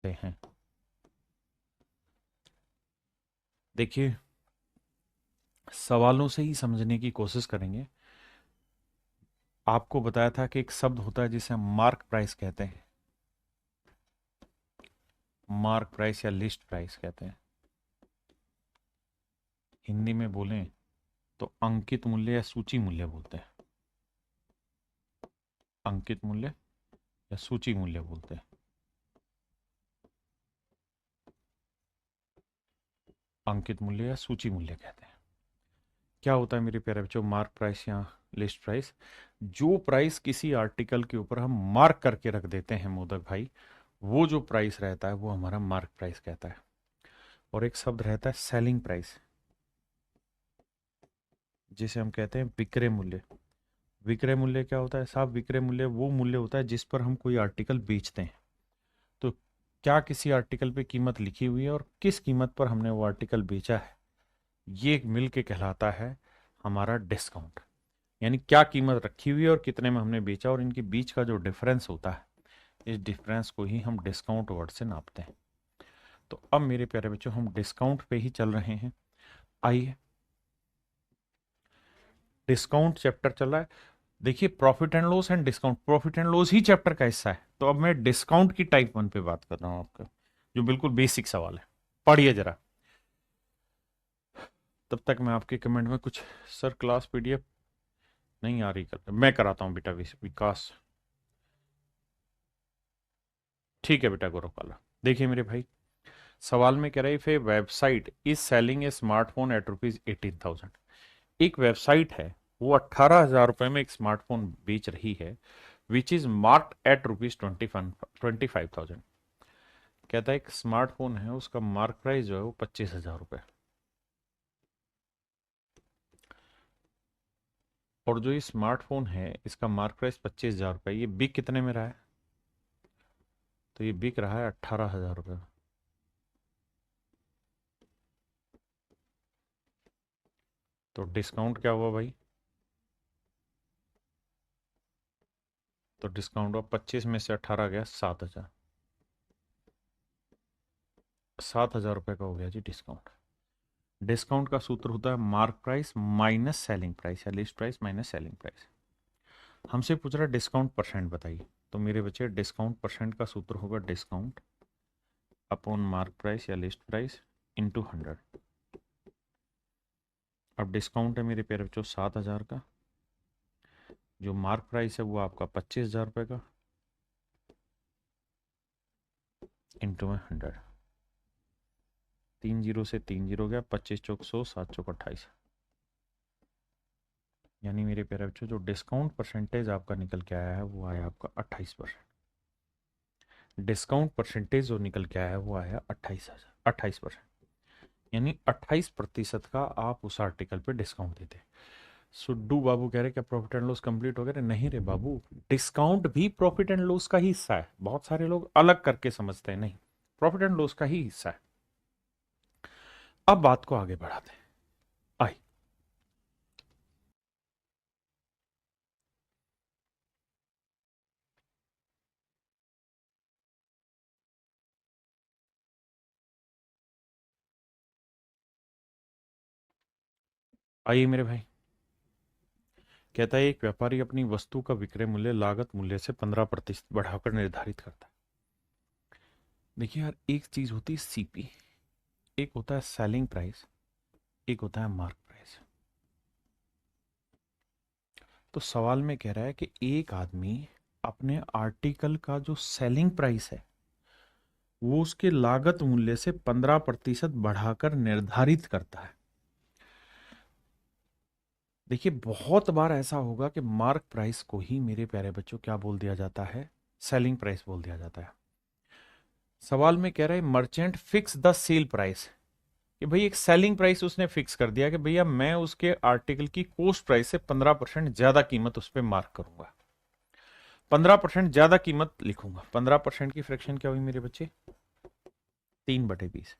हैं। देखिए, सवालों से ही समझने की कोशिश करेंगे। आपको बताया था कि एक शब्द होता है जिसे हम मार्क प्राइस कहते हैं। मार्क प्राइस या लिस्ट प्राइस कहते हैं। हिंदी में बोलें तो अंकित मूल्य या सूची मूल्य बोलते हैं। अंकित मूल्य या सूची मूल्य बोलते हैं। अंकित मूल्य या सूची मूल्य कहते हैं। क्या होता है मेरे प्यारे बच्चों मार्क प्राइस या लिस्ट प्राइस? जो प्राइस किसी आर्टिकल के ऊपर हम मार्क करके रख देते हैं मोदक भाई, वो जो प्राइस रहता है वो हमारा मार्क प्राइस कहता है। और एक शब्द रहता है सेलिंग प्राइस, जिसे हम कहते हैं विक्रय मूल्य। विक्रय मूल्य क्या होता है साहब? विक्रय मूल्य वो मूल्य होता है जिस पर हम कोई आर्टिकल बेचते हैं। तो क्या किसी आर्टिकल पे कीमत लिखी हुई है और किस कीमत पर हमने वो आर्टिकल बेचा है, ये मिल के कहलाता है हमारा डिस्काउंट। यानी क्या कीमत रखी हुई है और कितने में हमने बेचा, और इनके बीच का जो डिफरेंस होता है, इस डिफरेंस को ही हम डिस्काउंट वर्ड से नापते हैं। तो अब मेरे प्यारे बच्चों हम डिस्काउंट पे ही चल रहे हैं। आइए, डिस्काउंट चैप्टर चल रहा है। देखिए, profit and loss and discount, profit and loss he chapter का हिस्सा है। तो अब मैं डिस्काउंट की टाइप 1 पे बात कर रहा हूं आपका, जो बिल्कुल बेसिक सवाल है। पढ़िए जरा, तब तक मैं आपके कमेंट में कुछ, सर क्लास पीडीएफ नहीं आ रही, कर मैं कराता हूं बेटा विकास। ठीक है बेटा गौरव। देखिए मेरे भाई, सवाल में कह रहा है if a website is selling a smartphone at ₹18,000। एक वेबसाइट है, वो 18,000 रुपए में एक स्मार्टफोन बेच रही है, विच इज मार्क्ड एट ₹25,000। कहता है एक स्मार्टफोन है, उसका मार्क प्राइस जो है वो 25,000 रुपए, और जो ये स्मार्टफोन है इसका मार्क प्राइस 25,000 रुपए, ये बिक कितने में रहा है? तो ये बिक रहा है 18,000 रुपए। तो डिस्काउंट क्या हुआ भाई? तो डिस्काउंट हुआ 25 में से 18 गया 7,000। 7,000 रुपए का हो गया जी डिस्काउंट। डिस्काउंट का सूत्र होता है mark price minus selling price, या list price minus selling price. हमसे पूछ रहा है डिस्काउंट परसेंट बताइए। तो मेरे बच्चे, डिस्काउंट परसेंट का सूत्र होगा डिस्काउंट अपॉन मार्क प्राइस या लिस्ट प्राइस इंटू 100। अब डिस्काउंट है मेरे प्यारे बच्चों 7,000 का, जो मार्क प्राइस है वो आपका 25,000 रुपए का, इंटू में 100। 3 जीरो से 3 जीरो गया, 25 चौक 100, 7 चौक 28। यानी मेरे प्यारे बच्चों जो डिस्काउंट परसेंटेज आपका निकल के आया है वो आया आपका 28%। डिस्काउंट परसेंटेज जो निकल के आया है वो आया 28%। यानी 28% का आप उस आर्टिकल पे डिस्काउंट देते हैं। सुड्डू बाबू कह रहे क्या प्रॉफिट एंड लॉस कंप्लीट हो गया? नहीं रे बाबू, डिस्काउंट भी प्रॉफिट एंड लॉस का ही हिस्सा है। बहुत सारे लोग अलग करके समझते हैं, नहीं, प्रॉफिट एंड लॉस का ही हिस्सा है। अब बात को आगे बढ़ाते हैं। आई, आइए मेरे भाई, कहता है एक व्यापारी अपनी वस्तु का विक्रय मूल्य लागत मूल्य से 15% बढ़ाकर निर्धारित करता है। देखिए यार, एक चीज होती है सीपी, एक होता है सेलिंग प्राइस, एक होता है मार्क प्राइस। तो सवाल में कह रहा है कि एक आदमी अपने आर्टिकल का जो सेलिंग प्राइस है वो उसके लागत मूल्य से 15% बढ़ाकर निर्धारित करता है। देखिए, बहुत बार ऐसा होगा कि मार्क प्राइस को ही मेरे प्यारे बच्चों क्या बोल दिया जाता है? सेलिंग प्राइस बोल दिया जाता है। सवाल में कह रहा है merchant fix the sale price, कि भाई एक सेलिंग प्राइस उसने फिक्स कर दिया कि भैया मैं उसके आर्टिकल की कोस्ट प्राइस से 15% ज्यादा कीमत उस पर मार्क करूंगा, 15% ज्यादा कीमत लिखूंगा। 15% की फ्रैक्शन क्या हुई मेरे बच्चे? 3/20।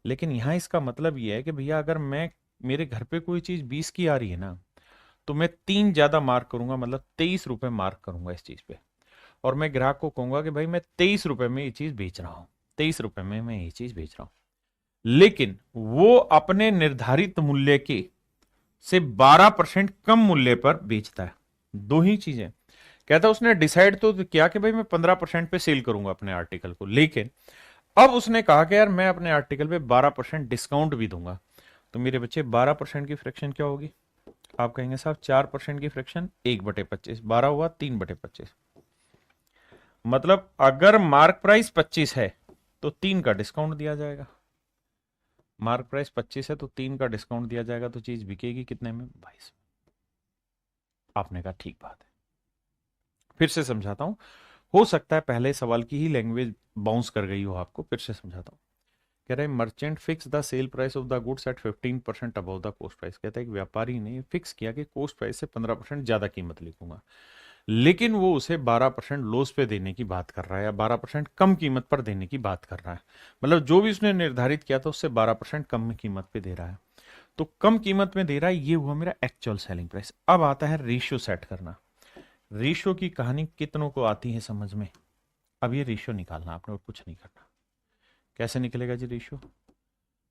लेकिन यहां इसका मतलब यह है कि भैया अगर मैं, मेरे घर पे कोई चीज 20 की आ रही है ना, तो मैं 3 ज्यादा मार्क करूंगा, मतलब 23 रुपए मार्क करूंगा इस चीज पे, और मैं ग्राहक को कहूंगा कि भाई मैं 23 रुपए में ये चीज बेच रहा हूं। ₹23 में मैं ये चीज बेच रहा हूं, लेकिन वो अपने निर्धारित मूल्य के से 12% कम मूल्य पर बेचता है। दो ही चीजें। कहता है उसने डिसाइड तो किया कि भाई मैं 15% पे सेल करूंगा अपने आर्टिकल को, लेकिन अब उसने कहा कि यार मैं अपने आर्टिकल पे 12% डिस्काउंट भी दूंगा। तो मेरे बच्चे 12% की फ्रैक्शन क्या होगी? आप कहेंगे साहब 4% की फ्रैक्शन 1/25, 12 हुआ 3/25। मतलब अगर मार्क प्राइस 25 है तो 3 का डिस्काउंट दिया जाएगा। मार्क प्राइस 25 है तो 3 का डिस्काउंट दिया जाएगा, तो चीज बिकेगी कितने में? 22। आपने कहा ठीक बात है। फिर से समझाता हूं, हो सकता है पहले सवाल की ही लैंग्वेज बाउंस कर गई हो आपको, फिर से समझाता हूं। कह रहे merchant fix the sale price of the goods at 15% above the cost price. कहता है कि व्यापारी ने फिक्स किया कि कोस्ट प्राइस से 15% ज्यादा कीमत लिखूंगा, लेकिन वो उसे 12% लॉस पे देने की बात कर रहा है, या 12% कम कीमत पर देने की बात कर रहा है। मतलब जो भी उसने निर्धारित किया था उससे 12% कम कीमत पे दे रहा है। तो कम कीमत में दे रहा है, ये हुआ मेरा एक्चुअल सेलिंग प्राइस। अब आता है रेशियो सेट करना। रेशियो की कहानी कितनों को आती है समझ में? अब ये रेशियो निकालना आपने और कुछ नहीं करना। कैसे निकलेगा जी रेशियो?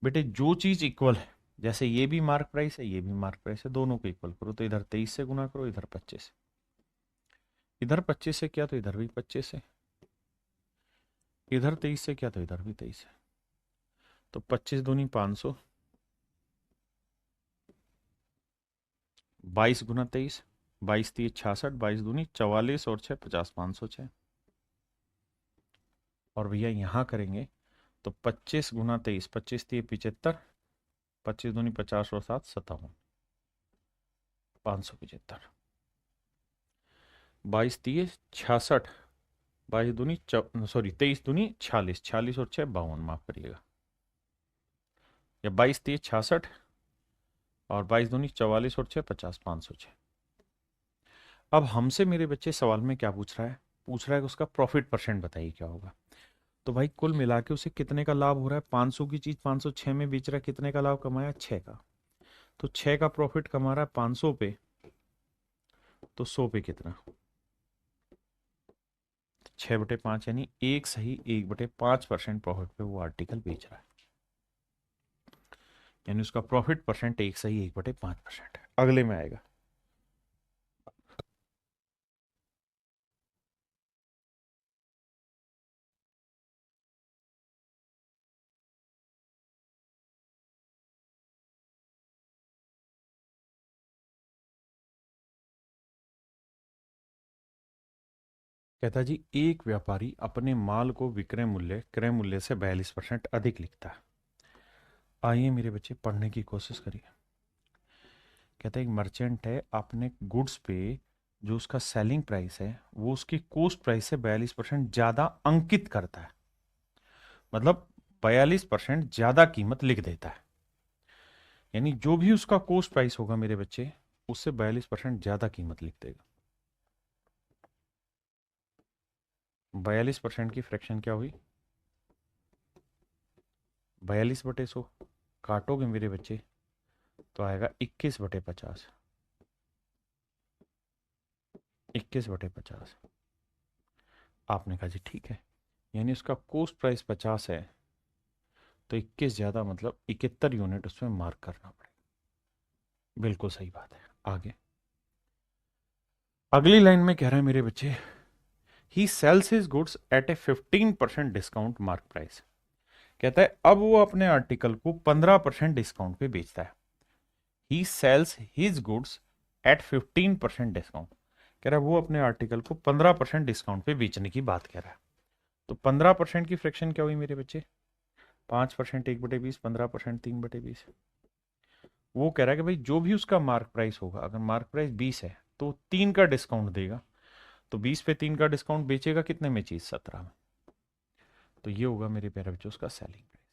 बेटे जो चीज इक्वल है, जैसे ये भी मार्क प्राइस है ये भी मार्क प्राइस है, दोनों को इक्वल करो। तो इधर 23 से गुना करो, इधर 25 से। इधर 25 से किया तो इधर भी 25 से, इधर 23 से किया तो इधर भी 23 है। तो 25 दूनी 500, 22 गुना 23, 22 3 66, 22 दूनी 44 और 6 50, 506। और भैया यहां करेंगे तो 25 गुना 23, 25 3 75, 25 दूनी 50 और 7 57, 575। 22 3 66, 22 दूनी सॉरी 23 दूनी 46, 46 और 6 52, माफ करिएगा। या 22 3 66 और 22 दूनी 44 और 6 50, 506। अब हमसे मेरे बच्चे सवाल में क्या पूछ रहा है? पूछ रहा है कि उसका प्रॉफिट परसेंट बताइए क्या होगा। तो भाई कुल मिला के उसे कितने का लाभ हो रहा है? 500 की चीज 506 में बेच रहा है, कितने का लाभ कमाया? 6 का। तो 6 का प्रॉफिट कमा रहा है 500 पे, तो 100 पे कितना? 6/5 यानी एक सही 1/5% प्रॉफिट पे वो आर्टिकल बेच रहा है। यानी उसका प्रॉफिट परसेंट एक सही 1/5% है। अगले में आएगा। कहता जी एक व्यापारी अपने माल को विक्रय मूल्य क्रय मूल्य से 42% अधिक लिखता है। आइए मेरे बच्चे पढ़ने की कोशिश करिए। कहता है एक मर्चेंट है, अपने गुड्स पे जो उसका सेलिंग प्राइस है वो उसकी कोस्ट प्राइस से 42% ज्यादा अंकित करता है। मतलब 42% ज्यादा कीमत लिख देता है। यानी जो भी उसका कोस्ट प्राइस होगा मेरे बच्चे, उससे 42% ज्यादा कीमत लिख देगा। 42% की फ्रैक्शन क्या हुई? 42/100 काटोगे मेरे बच्चे तो आएगा 21/50। 21/50। आपने कहा जी ठीक है, यानी उसका कोस्ट प्राइस 50 है तो 21 ज्यादा मतलब 71 यूनिट उसमें मार्क करना पड़ेगा। बिल्कुल सही बात है। आगे अगली लाइन में कह रहा है मेरे बच्चे, he sells his goods at a 15% discount mark price. कहता है अब वो अपने आर्टिकल को 15% डिस्काउंट पे बेचता है। He sells his goods at 15% discount. कह रहा है वो अपने आर्टिकल को 15% डिस्काउंट पे बेचने की बात कह रहा है। तो 15% की फ्रैक्शन क्या हुई मेरे बच्चे? 5% 1/20, 15% 3/20। वो कह रहा है कि भाई जो भी उसका मार्क प्राइस होगा, अगर मार्क प्राइस 20 है तो 3 का डिस्काउंट देगा। तो 20 पे 3 का डिस्काउंट बेचेगा कितने में चीज? 17 में। तो ये होगा मेरे प्यारे बच्चों उसका सेलिंग प्राइस।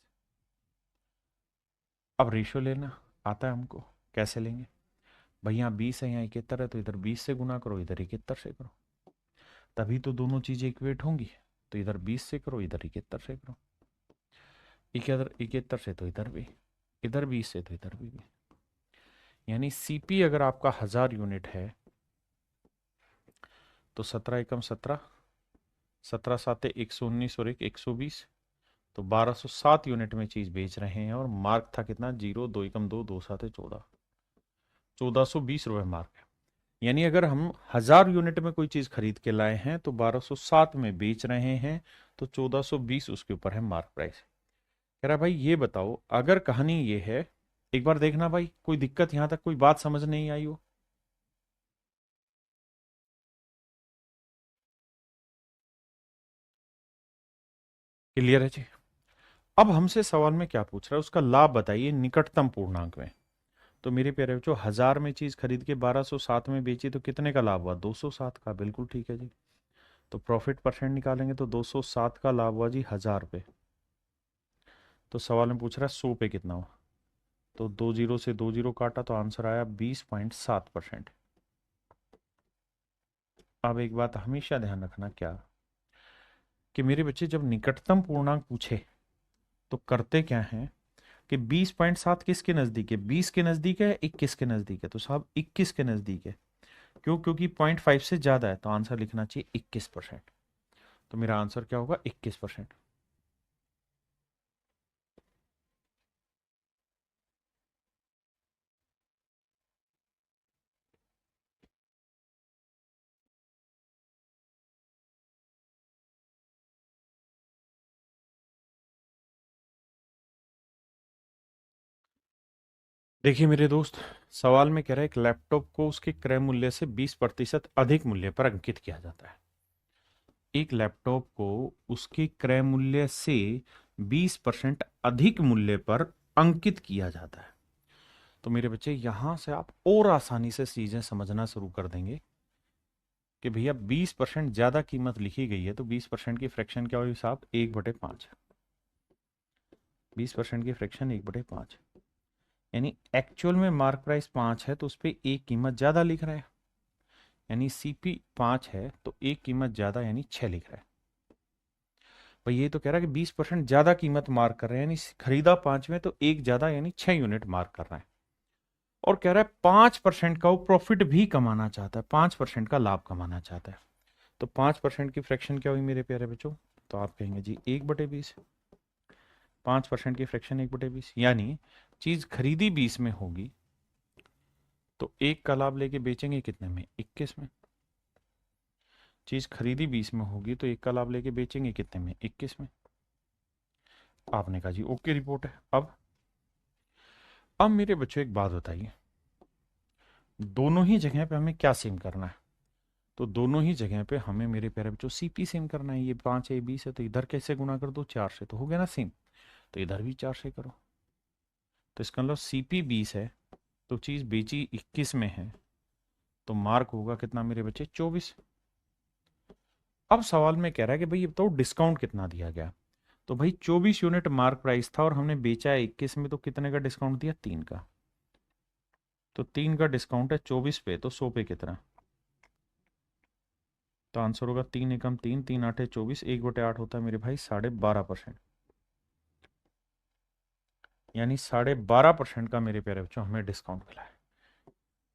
अब रेशियो लेना आता है हमको। कैसे लेंगे? भाई यहाँ 20 है, यहाँ 71 है, तो इधर 20 से गुना करो, इधर 71 से करो, तभी तो दोनों चीजें इक्वेट होंगी। तो इधर 20 से करो, इधर 71 से करो। इधर 71 से तो इधर भी, इधर 20 से तो इधर भी। यानी सीपी अगर आपका 1000 यूनिट है तो 17 एकम 17, 17 साते 119 और 1 120, तो 1207 यूनिट में चीज बेच रहे हैं और मार्क था कितना, 0, 2 एकम 2, 2 7 14, 1420 रुपये मार्क है। यानी अगर हम 1000 यूनिट में कोई चीज खरीद के लाए हैं तो 1207 में बेच रहे हैं, तो 1420 उसके ऊपर है मार्क प्राइस। कह रहा भाई ये बताओ, अगर कहानी ये है, एक बार देखना भाई कोई दिक्कत यहां तक कोई बात समझ नहीं आई हो। क्लियर है जी। अब हमसे सवाल में क्या पूछ रहा है, उसका लाभ बताइए निकटतम पूर्णांक में। तो मेरे प्यारे बच्चों, 1000 में चीज खरीद के 1207 में बेची तो कितने का लाभ हुआ, 207 का। बिल्कुल ठीक है जी। तो प्रॉफिट परसेंट निकालेंगे तो 207 का लाभ हुआ जी 1000 पे। तो सवाल में पूछ रहा है 100 पे कितना हुआ, तो 20 से 20 काटा तो आंसर आया 20.7%। अब एक बात हमेशा ध्यान रखना, क्या कि मेरे बच्चे जब निकटतम पूर्णांक पूछे तो करते क्या है कि 20.7 किसके नजदीक है, 20 के नजदीक है, 21 के नजदीक है, तो साहब 21 के नजदीक है। क्यों, क्योंकि 0.5 से ज्यादा है, तो आंसर लिखना चाहिए 21%। तो मेरा आंसर क्या होगा, 21%। देखिए मेरे दोस्त, सवाल में कह रहा है एक लैपटॉप को उसके क्रय मूल्य से 20% अधिक मूल्य पर अंकित किया जाता है। एक लैपटॉप को उसके क्रय मूल्य से 20% अधिक मूल्य पर अंकित किया जाता है। तो मेरे बच्चे यहां से आप और आसानी से चीजें समझना शुरू कर देंगे कि भैया 20% ज्यादा कीमत लिखी गई है, तो 20% की फ्रैक्शन क्या होगी साहब, 1/5। 20% की फ्रैक्शन 1/5, यानी एक्चुअल में मार्क प्राइस 5 है तो उस पर एक कीमत ज्यादा लिख रहा है, यानी सीपी 5 है तो एक कीमत ज्यादा यानी 6 लिख रहा है। भाई ये तो कह रहा है कि 20% ज्यादा कीमत मार्क कर रहे हैं, यानी खरीदा 5 में तो एक ज्यादा यानी 6 यूनिट मार्क कर रहा है। और कह रहा है 5% का वो प्रॉफिट भी कमाना चाहता है, 5% का लाभ कमाना चाहता है। तो 5% की फ्रैक्शन क्या हुई मेरे प्यारे बच्चों, तो आप कहेंगे जी 1/20। 5% की फ्रैक्शन 1/20, यानी चीज खरीदी 20 में होगी तो एक का लाभ लेके बेचेंगे कितने में, 21 में। चीज खरीदी 20 में होगी तो एक का लाभ लेके बेचेंगे कितने में, 21 में। आपने कहा जी ओके रिपोर्ट है। अब मेरे बच्चों एक बात बताइए, दोनों ही जगह पे हमें क्या सेम करना है। तो दोनों ही जगह पे हमें मेरे प्यारे बच्चों सीपी सेम करना है। ये 5 है, 20 है, तो इधर कैसे गुना कर दो, 4 से, तो हो गया ना सेम। तो इधर भी 4 से करो। तो इसका मतलब सीपी 20 है तो चीज बेची 21 में है, तो मार्क होगा कितना मेरे बच्चे, 24। अब सवाल में कह रहा है कि भाई ये बताओ डिस्काउंट कितना दिया गया। तो भाई 24 यूनिट मार्क प्राइस था और हमने बेचा है 21 में, तो कितने का डिस्काउंट दिया, 3 का। तो 3 का डिस्काउंट है 24 पे, तो 100 पे कितना। तो आंसर होगा 3 एकम 3, 3 आठे 24, 1/8 होता है मेरे भाई 12.5%। यानी 12.5% का मेरे प्यारे बच्चों हमें डिस्काउंट मिला है।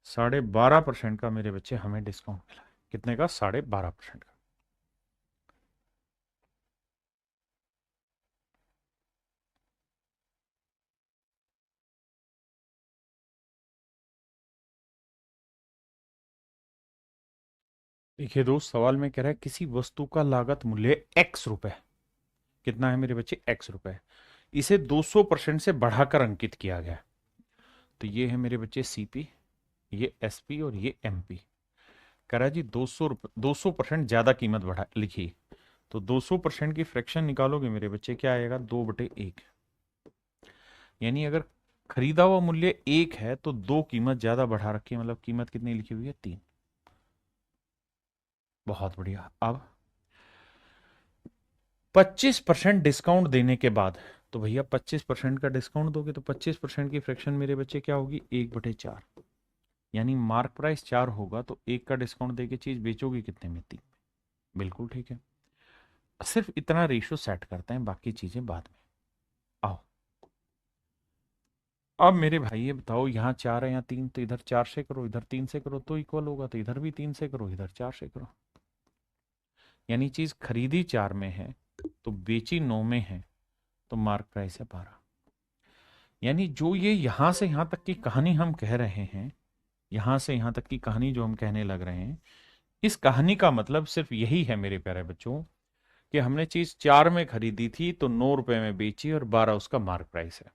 12.5% का मेरे बच्चे हमें डिस्काउंट मिला है। कितने का, 12.5% का। देखिए दोस्त, सवाल में कह रहा है किसी वस्तु का लागत मूल्य x रुपए, कितना है मेरे बच्चे, x रुपए, इसे 200% से बढ़ाकर अंकित किया गया। तो ये है मेरे बच्चे सीपी, ये एसपी और ये एमपी। कह रहा है जी 200% ज्यादा कीमत बढ़ा लिखी, तो 200% की फ्रैक्शन निकालोगे मेरे बच्चे, क्या आएगा, 2/1। यानी अगर खरीदा हुआ मूल्य 1 है तो दो कीमत ज्यादा बढ़ा रखी है, मतलब कीमत कितनी लिखी हुई है, 3। बहुत बढ़िया। अब 25% डिस्काउंट देने के बाद, तो भैया 25% का डिस्काउंट दोगे तो 25% की फ्रैक्शन मेरे बच्चे क्या होगी, 1/4। यानी मार्क प्राइस 4 होगा तो एक का डिस्काउंट देके चीज बेचोगे कितने में, 3। बिल्कुल ठीक है। सिर्फ इतना रेशियो सेट करते हैं, बाकी चीजें बाद में। आओ, अब मेरे भाई ये बताओ, यहाँ 4 है, यहाँ 3, तो इधर 4 से करो, इधर 3 से करो तो इक्वल होगा, तो इधर भी 3 से करो, इधर 4 से करो। यानी चीज खरीदी 4 में है तो बेची 9 में है, तो मार्क प्राइस है 12। यानी जो ये यहां से यहां तक की कहानी हम कह रहे हैं, यहां से यहां तक की कहानी जो हम कहने लग रहे हैं, इस कहानी का मतलब सिर्फ यही है मेरे प्यारे बच्चों, कि हमने चीज 4 में खरीदी थी तो 9 रुपए में बेची और 12 उसका मार्क प्राइस है।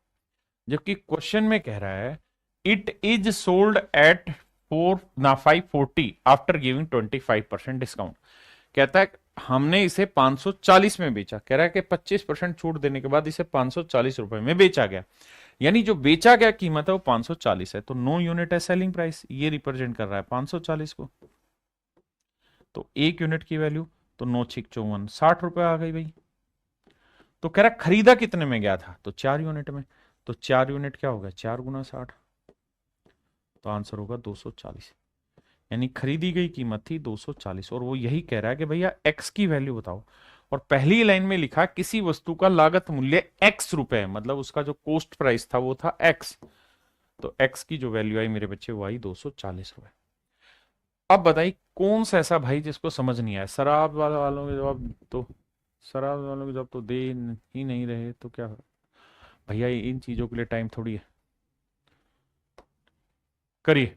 जबकि क्वेश्चन में कह रहा है it is sold eight 540 after giving 25% discount. कहता है हमने इसे 540 में बेचा, कह रहा है कि 25% छूट देने के बाद इसे 540 रुपए में बेचा गया। यानी जो बेचा गया कीमत है वो 540 है, तो 9 यूनिट है सेलिंग प्राइस, ये रिप्रेजेंट कर रहा है 540 को। तो 1 यूनिट की वैल्यू तो 9 6 54 60 रुपए आ गई भाई। तो कह रहा खरीदा कितने में गया था, तो 4 यूनिट में। तो 4 यूनिट क्या होगा, 4 गुना 60, तो आंसर होगा 240। यानी खरीदी गई कीमत थी 240, और वो यही कह रहा है कि भैया एक्स की वैल्यू बताओ। और पहली लाइन में लिखा किसी वस्तु का लागत मूल्य एक्स रुपए, मतलब उसका जो कॉस्ट प्राइस था वो था एक्स। तो एक्स की जो वैल्यू आई मेरे बच्चे वो आई 240 रुपए। अब बताइए कौन सा ऐसा भाई जिसको समझ नहीं आया, शराब वालों के जवाब तो, शराब वालों के जवाब तो दे ही नहीं रहे, तो क्या भैया इन चीजों के लिए टाइम थोड़ी है, करिए।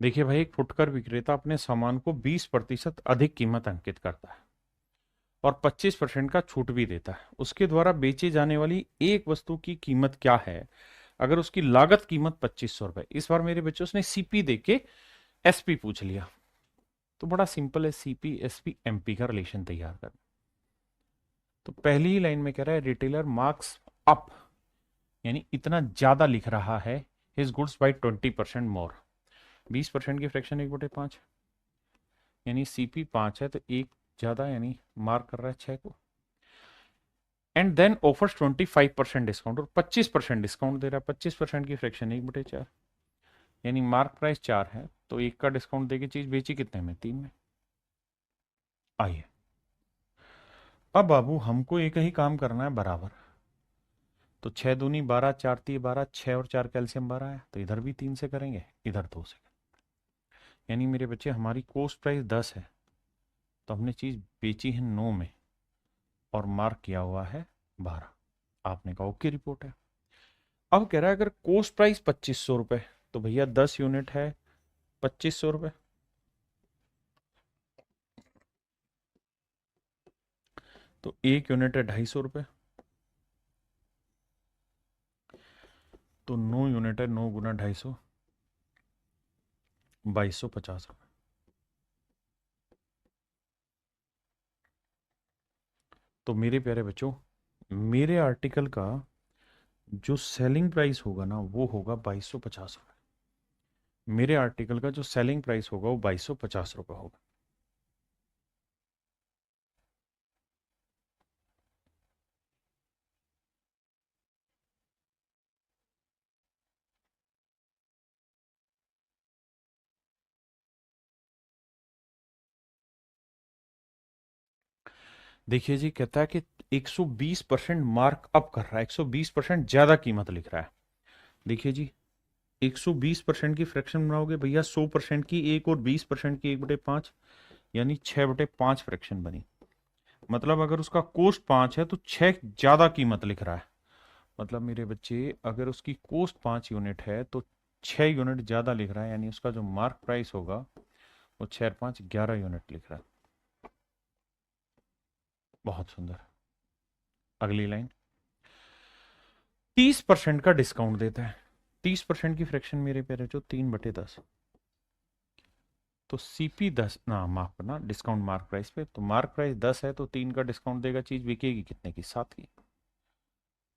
देखिए भाई, एक फुटकर विक्रेता अपने सामान को 20% अधिक कीमत अंकित करता है और 25% का छूट भी देता है। उसके द्वारा बेची जाने वाली एक वस्तु की कीमत क्या है अगर उसकी लागत कीमत 2500 रुपए। इस बार मेरे बच्चों ने सीपी देके एसपी पूछ लिया, तो बड़ा सिंपल है, सीपी एसपी एमपी का रिलेशन तैयार कर। तो पहली ही लाइन में कह रहा है रिटेलर मार्क्स अप, यानी इतना ज्यादा लिख रहा है हिज गुड्स बाई 20% मोर। 20% की फ्रैक्शन 1/5, यानी सीपी 5 है तो एक ज्यादा, यानी मार्क कर रहा है 6 को। एंड देन ऑफर्स 25% डिस्काउंट, और 25% डिस्काउंट दे रहा है। 25% की फ्रैक्शन 1/4, यानी मार्क प्राइस 4 है तो एक का डिस्काउंट देके चीज बेची कितने में, 3 में। आइए अब बाबू हमको एक ही काम करना है बराबर। तो 6 दूनी 12, 4 ती 12, 6 और 4 कैल्शियम 12 है, तो इधर भी 3 से करेंगे, इधर 2 से। यानी मेरे बच्चे हमारी कॉस्ट प्राइस 10 है, तो हमने चीज बेची है 9 में और मार्क किया हुआ है 12। आपने कहा ओके रिपोर्ट है। अब कह रहा है अगर कॉस्ट प्राइस 2500 रुपए, तो भैया 10 यूनिट है 2500 रुपए, तो 1 यूनिट है 250 रुपए, तो 9 यूनिट है 9 गुना 250, 2250 रुपए। तो मेरे प्यारे बच्चों, मेरे आर्टिकल का जो सेलिंग प्राइस होगा ना वो होगा 2250 रुपये। मेरे आर्टिकल का जो सेलिंग प्राइस होगा वो 2250 रुपये होगा। देखिए जी, कहता है कि 120% मार्क अप कर रहा है, 120% ज्यादा कीमत लिख रहा है। देखिए जी, 120% की फ्रैक्शन बनाओगे भैया, 100% की एक और 20% की 1/5, यानी 6/5 फ्रैक्शन बनी। मतलब अगर उसका कोस्ट 5 है तो 6 ज्यादा कीमत लिख रहा है। मतलब मेरे बच्चे अगर उसकी कोस्ट 5 यूनिट है तो 6 यूनिट ज्यादा लिख रहा है, यानी उसका जो मार्क प्राइस होगा वो 6 और 5 11 यूनिट लिख रहा है। बहुत सुंदर। अगली लाइन, 30% का डिस्काउंट देता है। 30% की फ्रैक्शन मेरे प्यारे जो 3/10, तो सीपी 10 ना, माफ करना, डिस्काउंट मार्क प्राइस पे, तो मार्क प्राइस 10 है तो 3 का डिस्काउंट देगा, चीज बिकेगी कितने की, 7 की।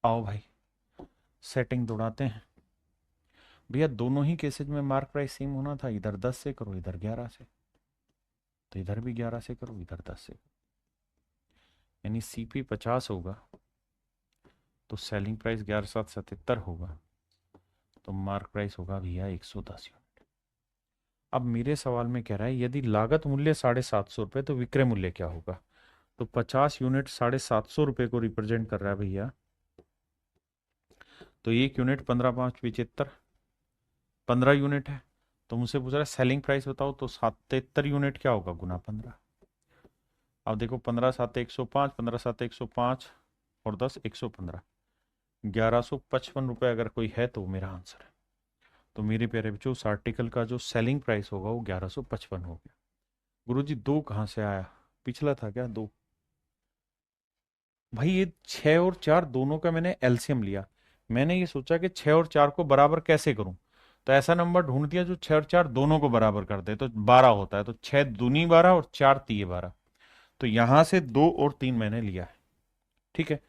आओ भाई सेटिंग दौड़ाते हैं। भैया दोनों ही केसेज में मार्क प्राइस सेम होना था, इधर 10 से करो इधर 11 से, तो इधर भी 11 से करो इधर 10 से, यानी सीपी 50 होगा तो सेलिंग प्राइस 11/7 77 होगा, तो मार्क प्राइस होगा भैया 110 यूनिट। अब मेरे सवाल में कह रहा है यदि लागत मूल्य 750 रुपये तो विक्रय मूल्य क्या होगा। तो 50 यूनिट 750 रुपये को रिप्रेजेंट कर रहा है भैया। तो एक यूनिट 15×5 = 75, 15 यूनिट है। तो मुझसे पूछ रहा है सेलिंग प्राइस बताओ, तो 77 यूनिट क्या होगा गुना 15। अब देखो 15×7 = 105, 15×7 = 105 और 10 = 115, 1155 रुपये अगर कोई है तो मेरा आंसर है। तो मेरे प्यारे बच्चों उस आर्टिकल का जो सेलिंग प्राइस होगा वो 1155 हो गया। गुरुजी दो कहाँ से आया, पिछला था क्या दो? भाई ये 6 और 4 दोनों का मैंने एलसीएम लिया। मैंने ये सोचा कि 6 और 4 को बराबर कैसे करूं, तो ऐसा नंबर ढूंढ दिया जो 6 और 4 दोनों को बराबर कर दे, तो 12 होता है। तो 6 दूनी 12 और 4 तिये 12। तो यहां से 2 और 3 मैंने लिया है। ठीक है।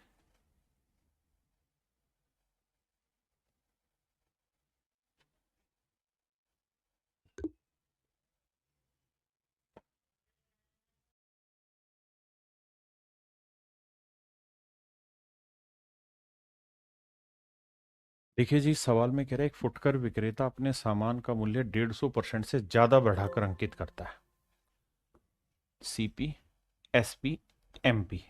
देखिए जी, सवाल में कह रहे हैं एक फुटकर विक्रेता अपने सामान का मूल्य 150% से ज्यादा बढ़ाकर अंकित करता है। CP, SP, MP.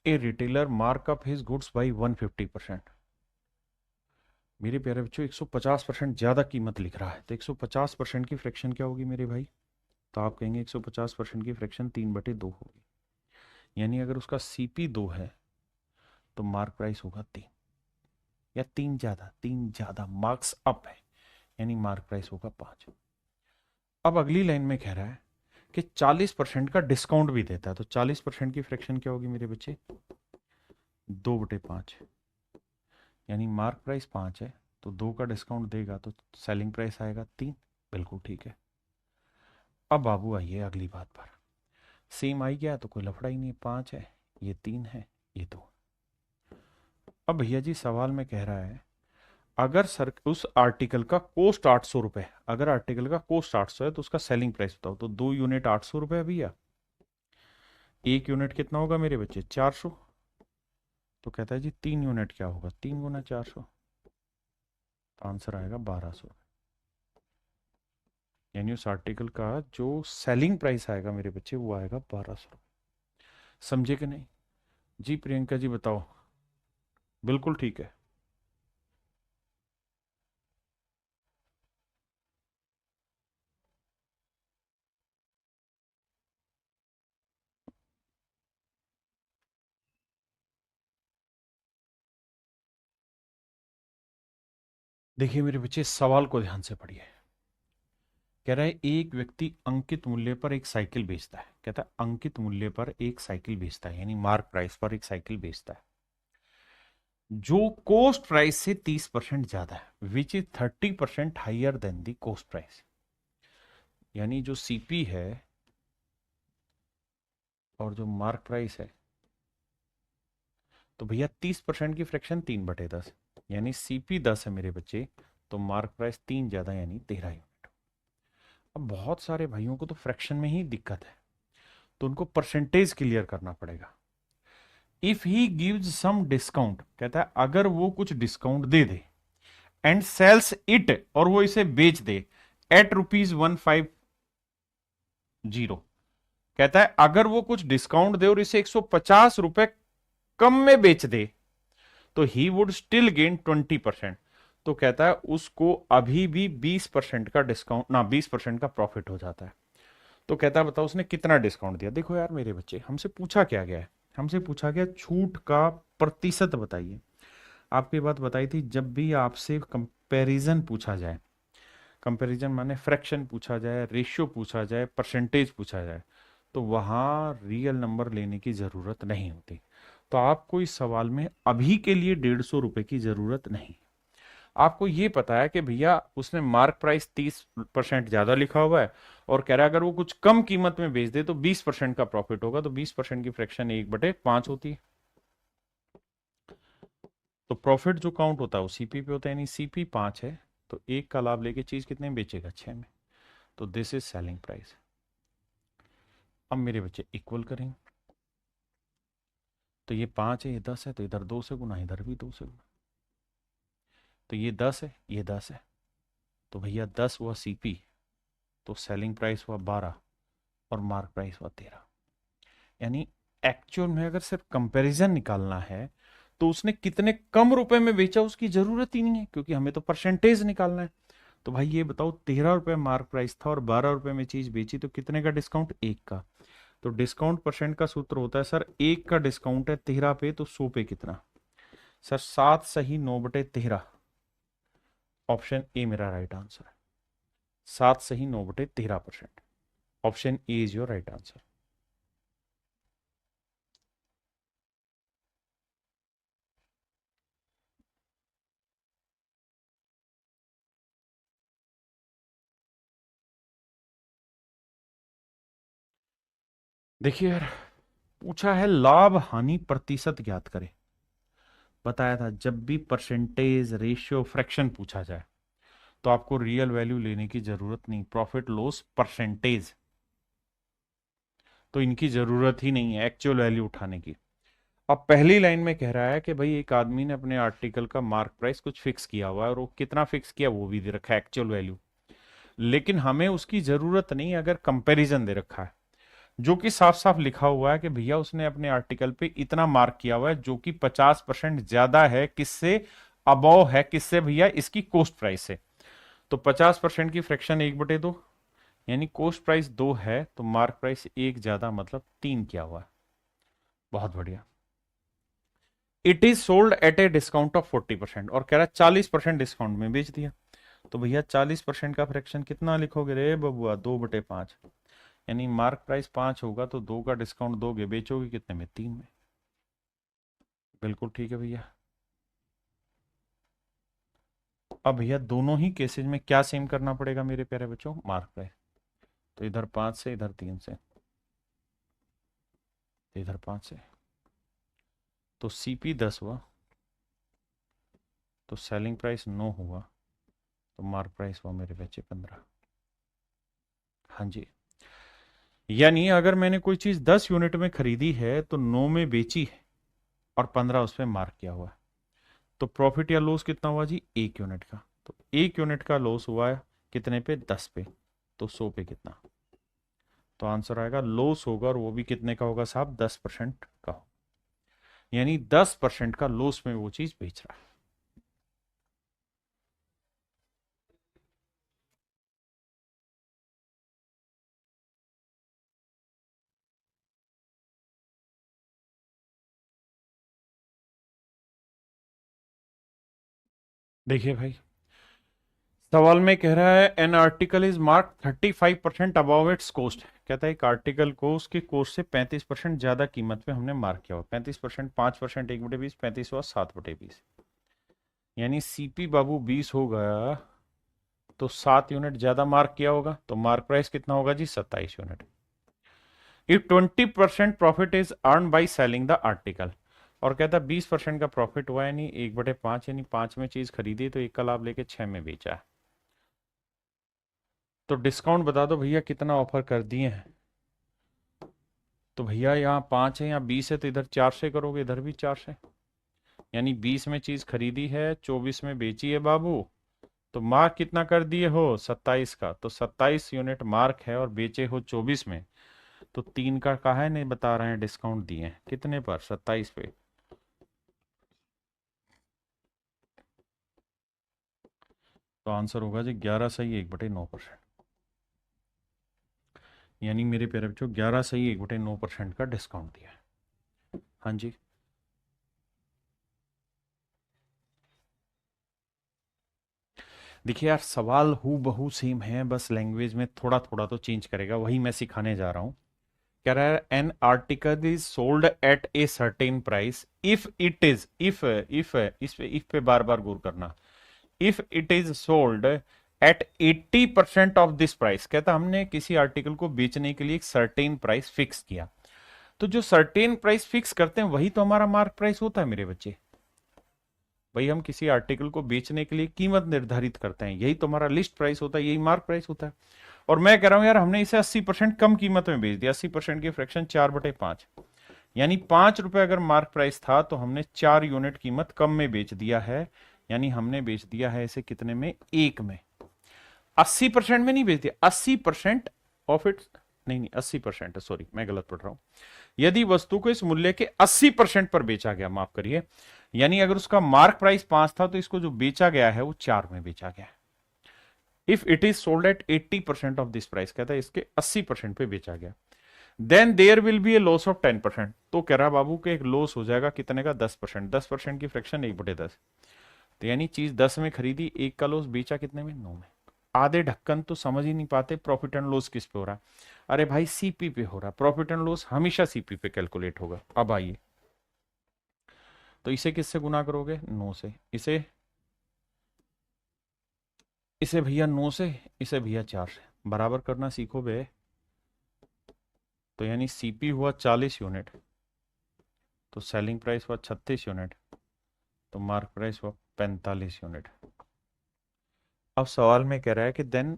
A retailer markup his goods by 150%। मेरे प्यारे बच्चों 150% ज्यादा कीमत लिख रहा है, तो 150% की फ्रैक्शन क्या होगी मेरे भाई? तो आप कहेंगे 150% की फ्रैक्शन 3/2 होगी। यानी अगर उसका सीपी 2 है तो मार्क प्राइस होगा 3, या 3 ज्यादा मार्क्स अप है, यानी मार्क प्राइस होगा 5। अब अगली लाइन में कह रहा है कि 40% का डिस्काउंट भी देता है, तो 40% की फ्रैक्शन क्या होगी मेरे बच्चे? 2/5, यानी मार्क प्राइस 5 है तो 2 का डिस्काउंट देगा तो सेलिंग प्राइस आएगा 3। बिल्कुल ठीक है। अब बाबू आइए अगली बात पर। सेम आई गया तो कोई लफड़ा ही नहीं, 5 है, ये 3 है, ये 2। अब भैया जी सवाल में कह रहा है अगर सर उस आर्टिकल का कोस्ट 800 रुपए, अगर आर्टिकल का कोस्ट 800 है तो उसका सेलिंग प्राइस बताओ। तो 2 यूनिट 800 रुपए है भैया, एक यूनिट कितना होगा मेरे बच्चे? 400। तो कहता है जी 3 यूनिट क्या होगा? 3 × 400, तो आंसर आएगा 1200। यानी उस आर्टिकल का जो सेलिंग प्राइस आएगा मेरे बच्चे वो आएगा 1200। समझे कि नहीं? जी प्रियंका जी बताओ। बिल्कुल ठीक है। देखिए मेरे बच्चे सवाल को ध्यान से पढ़िए। कह रहा है एक व्यक्ति अंकित मूल्य पर एक साइकिल बेचता है। कहता है अंकित मूल्य पर एक साइकिल बेचता है, यानी मार्क प्राइस पर एक साइकिल बेचता है जो कोस्ट प्राइस से 30% ज्यादा है, which is 30% higher than the cost price. यानी जो सीपी है और जो मार्क प्राइस है, तो भैया 30% की फ्रैक्शन 3/10, यानी सीपी 10 है मेरे बच्चे, तो मार्क प्राइस 3 ज्यादा यानी 13 यूनिट। अब बहुत सारे भाइयों को तो फ्रैक्शन में ही दिक्कत है, तो उनको परसेंटेज क्लियर करना पड़ेगा। If he gives some discount, कहता है अगर वो कुछ डिस्काउंट दे दे, एंड सेल्स इट, और वो इसे बेच दे एट ₹150। कहता है अगर वो कुछ डिस्काउंट दे और इसे 150 रुपए कम में बेच दे तो ही वुड स्टिल गेन 20%। तो कहता है उसको अभी भी 20% का डिस्काउंट ना 20% का प्रॉफिट हो जाता है। तो कहता है बताओ उसने कितना डिस्काउंट दिया। देखो यार मेरे बच्चे, हमसे पूछा क्या गया है? हमसे पूछा गया छूट का प्रतिशत बताइए। आपकी बात बताई थी जब भी आपसे कंपैरिजन पूछा जाए, कंपैरिजन माने फ्रैक्शन पूछा जाए, रेशियो पूछा जाए, परसेंटेज पूछा जाए, तो वहां रियल नंबर लेने की जरूरत नहीं होती। तो आपको इस सवाल में अभी के लिए 150 रुपए की जरूरत नहीं। आपको ये पता है कि भैया उसने मार्क प्राइस 30% ज्यादा लिखा हुआ है और कह रहा है अगर वो कुछ कम कीमत में बेच दे तो 20% का प्रॉफिट होगा, तो 20% की फ्रैक्शन 1/5 होती है। तो प्रॉफिट जो काउंट होता है वो सीपी पे होता है, यानी सीपी 5 है तो एक का लाभ लेके चीज कितने में बेचेगा? 6 में। तो दिस इज सेलिंग प्राइस। अब मेरे बच्चे इक्वल करेंगे, तो ये 5 है, ये 10 है, तो इधर 2 से गुना, इधर भी 2 से गुना। तो ये 10 है, ये 10 है, तो भैया 10 हुआ सीपी, तो सेलिंग प्राइस हुआ 12 और मार्क प्राइस हुआ 13। यानी एक्चुअल में अगर सिर्फ कंपैरिजन निकालना है तो उसने कितने कम रुपए में बेचा उसकी जरूरत ही नहीं है, क्योंकि हमें तो परसेंटेज निकालना है। तो भाई ये बताओ, 13 रुपए मार्क प्राइस था और 12 रुपए में चीज बेची, तो कितने का डिस्काउंट? 1 का। तो डिस्काउंट परसेंट का सूत्र होता है सर, 1 का डिस्काउंट है 13 पे, तो 100 पे कितना? सर 7 सही 9/13। ऑप्शन ए मेरा राइट आंसर है। 7 सही 9/13%। Option A is your right answer. देखिए यार, पूछा है लाभ हानि प्रतिशत ज्ञात करें। बताया था जब भी परसेंटेज, रेशियो, फ्रैक्शन पूछा जाए तो आपको रियल वैल्यू लेने की जरूरत नहीं, प्रॉफिट लॉस परसेंटेज, तो इनकी जरूरत ही नहीं है एक्चुअल वैल्यू उठाने की। अब पहली लाइन में कह रहा है कि भाई एक आदमी ने अपने आर्टिकल का मार्क प्राइस कुछ फिक्स किया हुआ है और वो कितना फिक्स किया वो भी दे रखा है एक्चुअल वैल्यू, लेकिन हमें उसकी जरूरत नहीं अगर कंपैरिजन दे रखा है जो कि साफ साफ लिखा हुआ है कि भैया उसने अपने आर्टिकल पे इतना मार्क किया हुआ है जो कि 50% ज्यादा है, किससे? अबव है, किससे भैया? इसकी कोस्ट प्राइस से। तो 50% की फ्रैक्शन 1/2, यानी कोस्ट प्राइस 2 है तो मार्क प्राइस 1 ज्यादा, मतलब 3 किया हुआ है। बहुत बढ़िया। It is sold eight A discount of 40%, और कह रहा है 40% डिस्काउंट में बेच दिया। तो भैया 40% का फ्रैक्शन कितना लिखोगे रे बबुआ? 2/5। यानी मार्क प्राइस 5 होगा तो 2 का डिस्काउंट दोगे, बेचोगे कितने में? 3 में। बिल्कुल ठीक है भैया। अब भैया दोनों ही केसेज में क्या सेम करना पड़ेगा मेरे प्यारे बच्चों? Mark price. तो इधर 5 से, इधर 3 से, इधर 5 से। तो सीपी 10 हुआ, तो सेलिंग प्राइस 9 हुआ, तो मार्क प्राइस हुआ मेरे बच्चे 15। हाँ जी। यानी अगर मैंने कोई चीज 10 यूनिट में खरीदी है तो 9 में बेची है और 15 उस पर मार्क किया हुआ है, तो प्रॉफिट या लॉस कितना हुआ जी? 1 यूनिट का। तो 1 यूनिट का लॉस हुआ है कितने पे? 10 पे। तो 100 पे कितना? तो आंसर आएगा लॉस होगा, और वो भी कितने का होगा साहब? 10% का होगा। यानी 10% का लॉस में वो चीज बेच रहा है। देखिए भाई, सवाल में कह रहा है an article is mark 35% above its cost. कहता है एक आर्टिकल को उसकी कोस्ट से 35% ज्यादा कीमत पे हमने मार्क किया हुआ। 35%, 5%, 1/20, 35 हुआ 7/20। यानी सीपी बाबू 20 हो गया तो 7 यूनिट ज्यादा मार्क किया होगा, तो मार्क प्राइस कितना होगा जी? 27 unit. If 20% profit is earn by selling the article, और कहता है 20% का प्रॉफिट हुआ, यानी 1/5, यानी 5 में चीज खरीदी तो 1 का लाभ लेके 6 में बेचा है। तो डिस्काउंट बता दो भैया कितना ऑफर कर दिए हैं? तो भैया यहाँ 5 है, यहाँ 20 है, तो इधर 4 से करोगे, इधर भी 4 से। यानी 20 में चीज खरीदी है, 24 में बेची है बाबू, तो मार्क कितना कर दिए हो? 27 का। तो 27 यूनिट मार्क है और बेचे हो 24 में, तो 3 का कहा है नहीं बता रहे हैं, डिस्काउंट दिए हैं कितने पर? 27 पे। तो आंसर होगा जी 11 सही 1/9%। यानी मेरे प्यारे बच्चों 11 सही 1/9% का डिस्काउंट दिया है। हाँ जी। देखिए यार, सवाल हु बहू सेम है, बस लैंग्वेज में थोड़ा थोड़ा तो चेंज करेगा, वही मैं सिखाने जा रहा हूँ। कह रहा है an article is sold eight a certain price if it is, if पे बार बार गौर करना, if it is sold at 80% of this price. कहता हमने किसी आर्टिकल को बेचने के लिए एक सर्टेन प्राइस फिक्स किया, तो जो सर्टेन प्राइस फिक्स करते हैं वही तो हमारा मार्क प्राइस होता है मेरे बच्चे। भाई हम किसी आर्टिकल को बेचने के लिए कीमत निर्धारित करते हैं, यही तो हमारा लिस्ट प्राइस होता है, यही मार्क प्राइस होता है। और मैं कह रहा हूं यार हमने इसे 80% कम कीमत में बेच दिया, 80% की फ्रैक्शन 4/5, यानी 5 रुपए अगर मार्क प्राइस था तो हमने 4 यूनिट कीमत कम में बेच दिया है, यानी हमने बेच दिया है इसे कितने में? 1 में। 80% में नहीं बेच दिया, 80% ऑफ इट, नहीं नहीं 80% है, सॉरी मैं गलत पढ़ रहा हूं। यदि वस्तु को इस मूल्य के 80% पर बेचा गया, माफ करिए, यानी अगर उसका मार्क प्राइस 5 था तो इसको जो बेचा गया है वो 4 में बेचा गया। If it is sold at 80% of this price, कहता है इसके 80% पे बेचा गया, then there will be a loss of 10%। तो कह रहा बाबू के एक लॉस हो जाएगा कितने का, 10%। 10% की फ्रैक्शन 1/10, तो यानी चीज 10 में खरीदी, एक का लॉस, बेचा कितने में, 9 में। आधे ढक्कन तो समझ ही नहीं पाते प्रॉफिट एंड लॉस किस पे हो रहा। अरे भाई सीपी पे हो रहा, प्रॉफिट एंड लॉस हमेशा सीपी पे कैलकुलेट होगा। अब आइए, तो इसे किससे गुना करोगे, 9 से। इसे इसे भैया 9 से, इसे भैया 4 से, बराबर करना सीखो बे। तो यानी सीपी हुआ 40 यूनिट, तो सेलिंग प्राइस हुआ 36 यूनिट, तो मार्क प्राइस हुआ 45 यूनिट। अब सवाल में कह रहा है कि then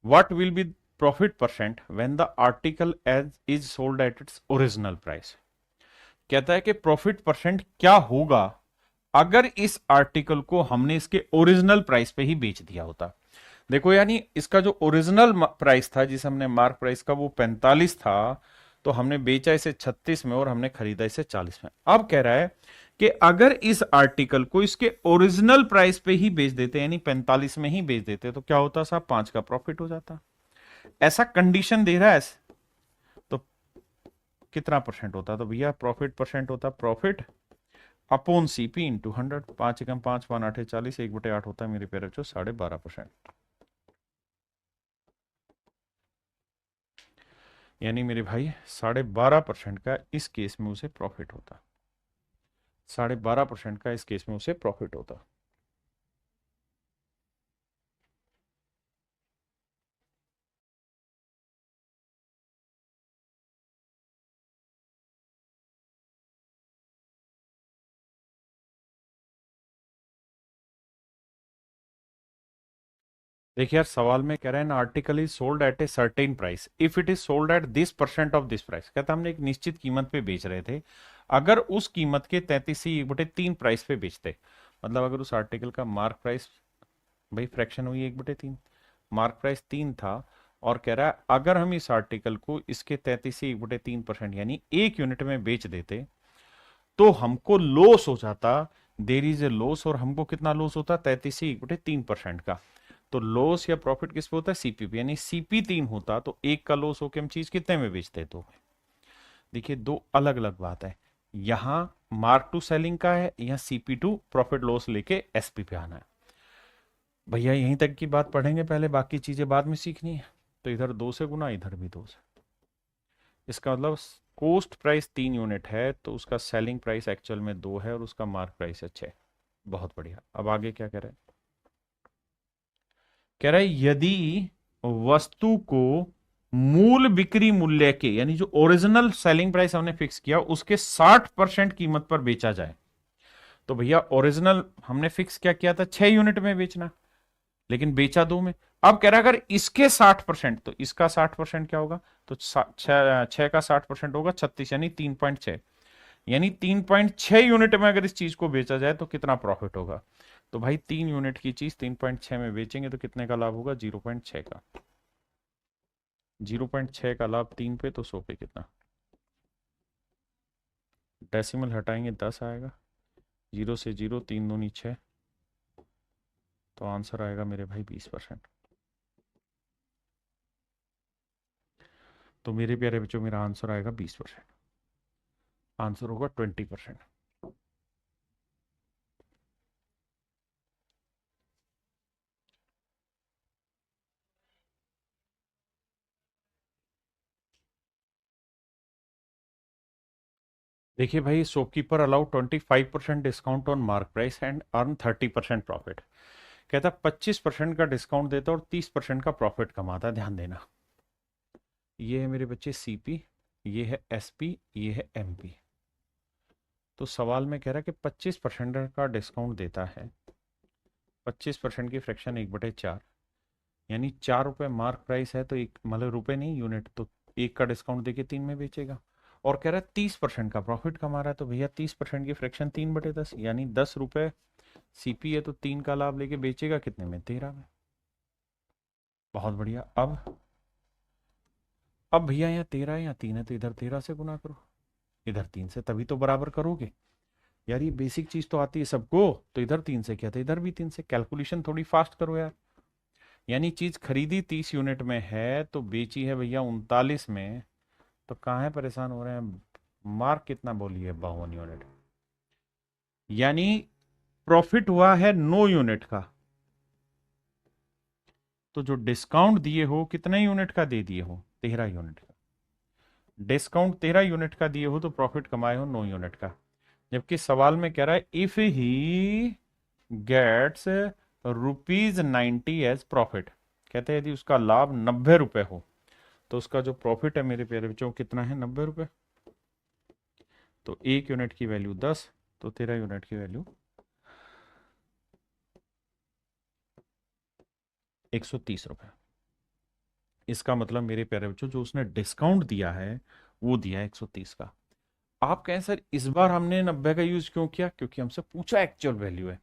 what will be profit percent when the article as is sold at its original price. कहता है कि प्रॉफिट परसेंट क्या होगा अगर इस आर्टिकल को हमने इसके ओरिजिनल प्राइस पे ही बेच दिया होता। देखो यानी इसका जो ओरिजिनल प्राइस था, जिस हमने मार्क प्राइस का, वो 45 था, तो हमने बेचा इसे 36 में और हमने खरीदा इसे 40 में। अब कह रहा है कि अगर इस आर्टिकल को इसके ओरिजिनल प्राइस पे ही बेच देते, यानी 45 में ही बेच देते, तो क्या होता साहब, 5 का प्रॉफिट हो जाता। ऐसा कंडीशन दे रहा है, तो कितना परसेंट होता, तो भैया प्रॉफिट परसेंट होता प्रॉफिट अपॉन सीपी इंटू 100। 5 एकम 5 पान 8 40, 1/8 होता है मेरे प्यारे बच्चों 12.5%। यानी मेरे भाई 12.5% का इस केस में उसे प्रॉफिट होता। 12.5% का इस केस में उसे प्रॉफिट होता। देखिए यार, सवाल में कह रहे हैं, article is sold eight a certain price if it is sold at this percent of this price. कहता हमने एक निश्चित कीमत पे बेच रहे थे, अगर उस कीमत के 33/3 प्राइस पे बेचते, मतलब अगर उस आर्टिकल का मार्क प्राइस, भाई फ्रैक्शन हुई 1/3, मार्क प्राइस 3 था, और कह रहा है अगर हम इस आर्टिकल को इसके 33/3% यानी 1 यूनिट में बेच देते तो हमको लॉस हो जाता। देर इज ए लॉस, और हमको कितना लॉस होता, 33/3% का। तो लॉस या प्रॉफिट किस पे होता है, सीपी पे, यानी सीपी 3 होता तो 1 का लॉस होकर हम चीज कितने में बेचते, तो देखिए दो अलग अलग बात है। यहां मार्क टू सेलिंग का है, यहां सीपी टू प्रॉफिट लॉस लेके एसपी पे आना है। भैया यहीं तक की बात पढ़ेंगे पहले, बाकी चीजें बाद में सीखनी है। तो इधर 2 से गुना, इधर भी 2 से। इसका मतलब कोस्ट प्राइस 3 यूनिट है, तो उसका सेलिंग प्राइस एक्चुअल में 2 है और उसका मार्क प्राइस है 6। बहुत बढ़िया। अब आगे क्या कह रहे हैं, कह रहा है यदि वस्तु को मूल बिक्री मूल्य के, यानी जो ओरिजिनल सेलिंग प्राइस हमने फिक्स किया उसके 60% कीमत पर बेचा जाए, तो भैया ओरिजिनल हमने फिक्स क्या किया था, 6 यूनिट में बेचना, लेकिन बेचा 2 में। अब कह रहा है अगर इसके 60%, तो इसका 60% क्या होगा, तो 6 का 60% होगा 36, यानी 3.6, यानी 3.6 यूनिट में अगर इस चीज को बेचा जाए तो कितना प्रॉफिट होगा। तो भाई 3 यूनिट की चीज 3.6 में बेचेंगे तो कितने का लाभ होगा, 0.6 का। 0.6 का लाभ 3 पे, तो 100 पे कितना, डेसिमल हटाएंगे 10 आएगा, 0 से 0, 3 दूनी 6, तो आंसर आएगा मेरे भाई 20%। तो मेरे प्यारे बच्चों मेरा आंसर आएगा 20%, आंसर होगा 20%। देखिए भाई, shopkeeper allow 25% discount on mark price and earn 30% profit. कहता 25% का डिस्काउंट देता और 30% का प्रॉफिट कमाता। ध्यान देना, ये है मेरे बच्चे सीपी, ये है एसपी, ये है एमपी। तो सवाल में कह रहा है कि 25% का डिस्काउंट देता है, 25% की फ्रैक्शन 1/4, यानी 4 रुपए मार्क प्राइस है, तो एक मतलब रुपए नहीं यूनिट, तो 1 का डिस्काउंट देके 3 में बेचेगा। और कह रहा है 30% का प्रॉफिट कमा रहा है, तो भैया 30% की फ्रैक्शन 3/10, यानी 10 रुपए सीपी है, तो 3 का लाभ लेके बेचेगा कितने में, 13 में। बहुत बढ़िया। अब अब भैया यहाँ 13 है, यहाँ 3 है, तो इधर 13 से गुना करो, इधर 3 से, तभी तो बराबर करोगे। यार ये बेसिक चीज तो आती है सबको, तो इधर 3 से किया था, इधर भी 3 से। कैलकुलेशन थोड़ी फास्ट करो यार। यानी चीज खरीदी 30 यूनिट में है तो बेची है भैया 39 में, तो कहाँ है परेशान हो रहे हैं। मार्क कितना बोलिए, 52 यूनिट। यानी प्रॉफिट हुआ है 9 यूनिट का, तो जो डिस्काउंट दिए हो कितने यूनिट का दे दिए हो, 13 यूनिट का। डिस्काउंट 13 यूनिट का दिए हो तो प्रॉफिट कमाए हो 9 यूनिट का। जबकि सवाल में कह रहा है if he gets ₹90 as profit, कहते हैं यदि उसका लाभ 90 रुपए हो तो उसका जो प्रॉफिट है मेरे प्यारे बच्चों कितना है, 90 रुपए। तो 1 यूनिट की वैल्यू 10, तो 13 यूनिट की वैल्यू 130 रुपए। इसका मतलब मेरे प्यारे बच्चों जो उसने डिस्काउंट दिया है वो दिया है 130 का। आप कहें सर इस बार हमने 90 का यूज क्यों किया, क्योंकि हमसे पूछा एक्चुअल वैल्यू है।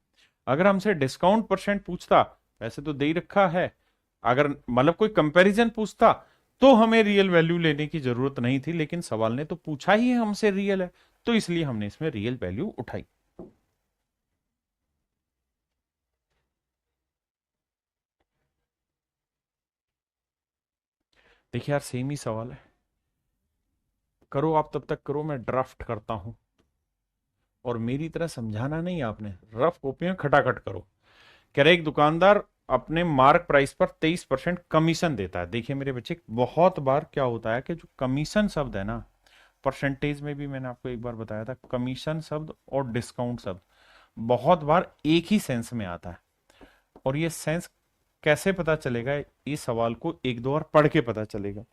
अगर हमसे डिस्काउंट परसेंट पूछता, वैसे तो दे ही रखा है, अगर मतलब कोई कंपैरिजन पूछता तो हमें रियल वैल्यू लेने की जरूरत नहीं थी, लेकिन सवाल ने तो पूछा ही है हमसे रियल है, तो इसलिए हमने इसमें रियल वैल्यू उठाई। देखिए यार सेम ही सवाल है, करो आप तब तक करो, मैं ड्राफ्ट करता हूं। और मेरी तरह समझाना नहीं, आपने रफ कॉपियां खटाखट करो। कह रहे एक दुकानदार अपने मार्क प्राइस पर 23% कमीशन देता है। देखिए मेरे बच्चे, बहुत बार क्या होता है कि जो कमीशन शब्द है ना, परसेंटेज में भी मैंने आपको एक बार बताया था, कमीशन शब्द और डिस्काउंट शब्द बहुत बार एक ही सेंस में आता है। और ये सेंस कैसे पता चलेगा, इस सवाल को एक दो बार पढ़ के पता चलेगा।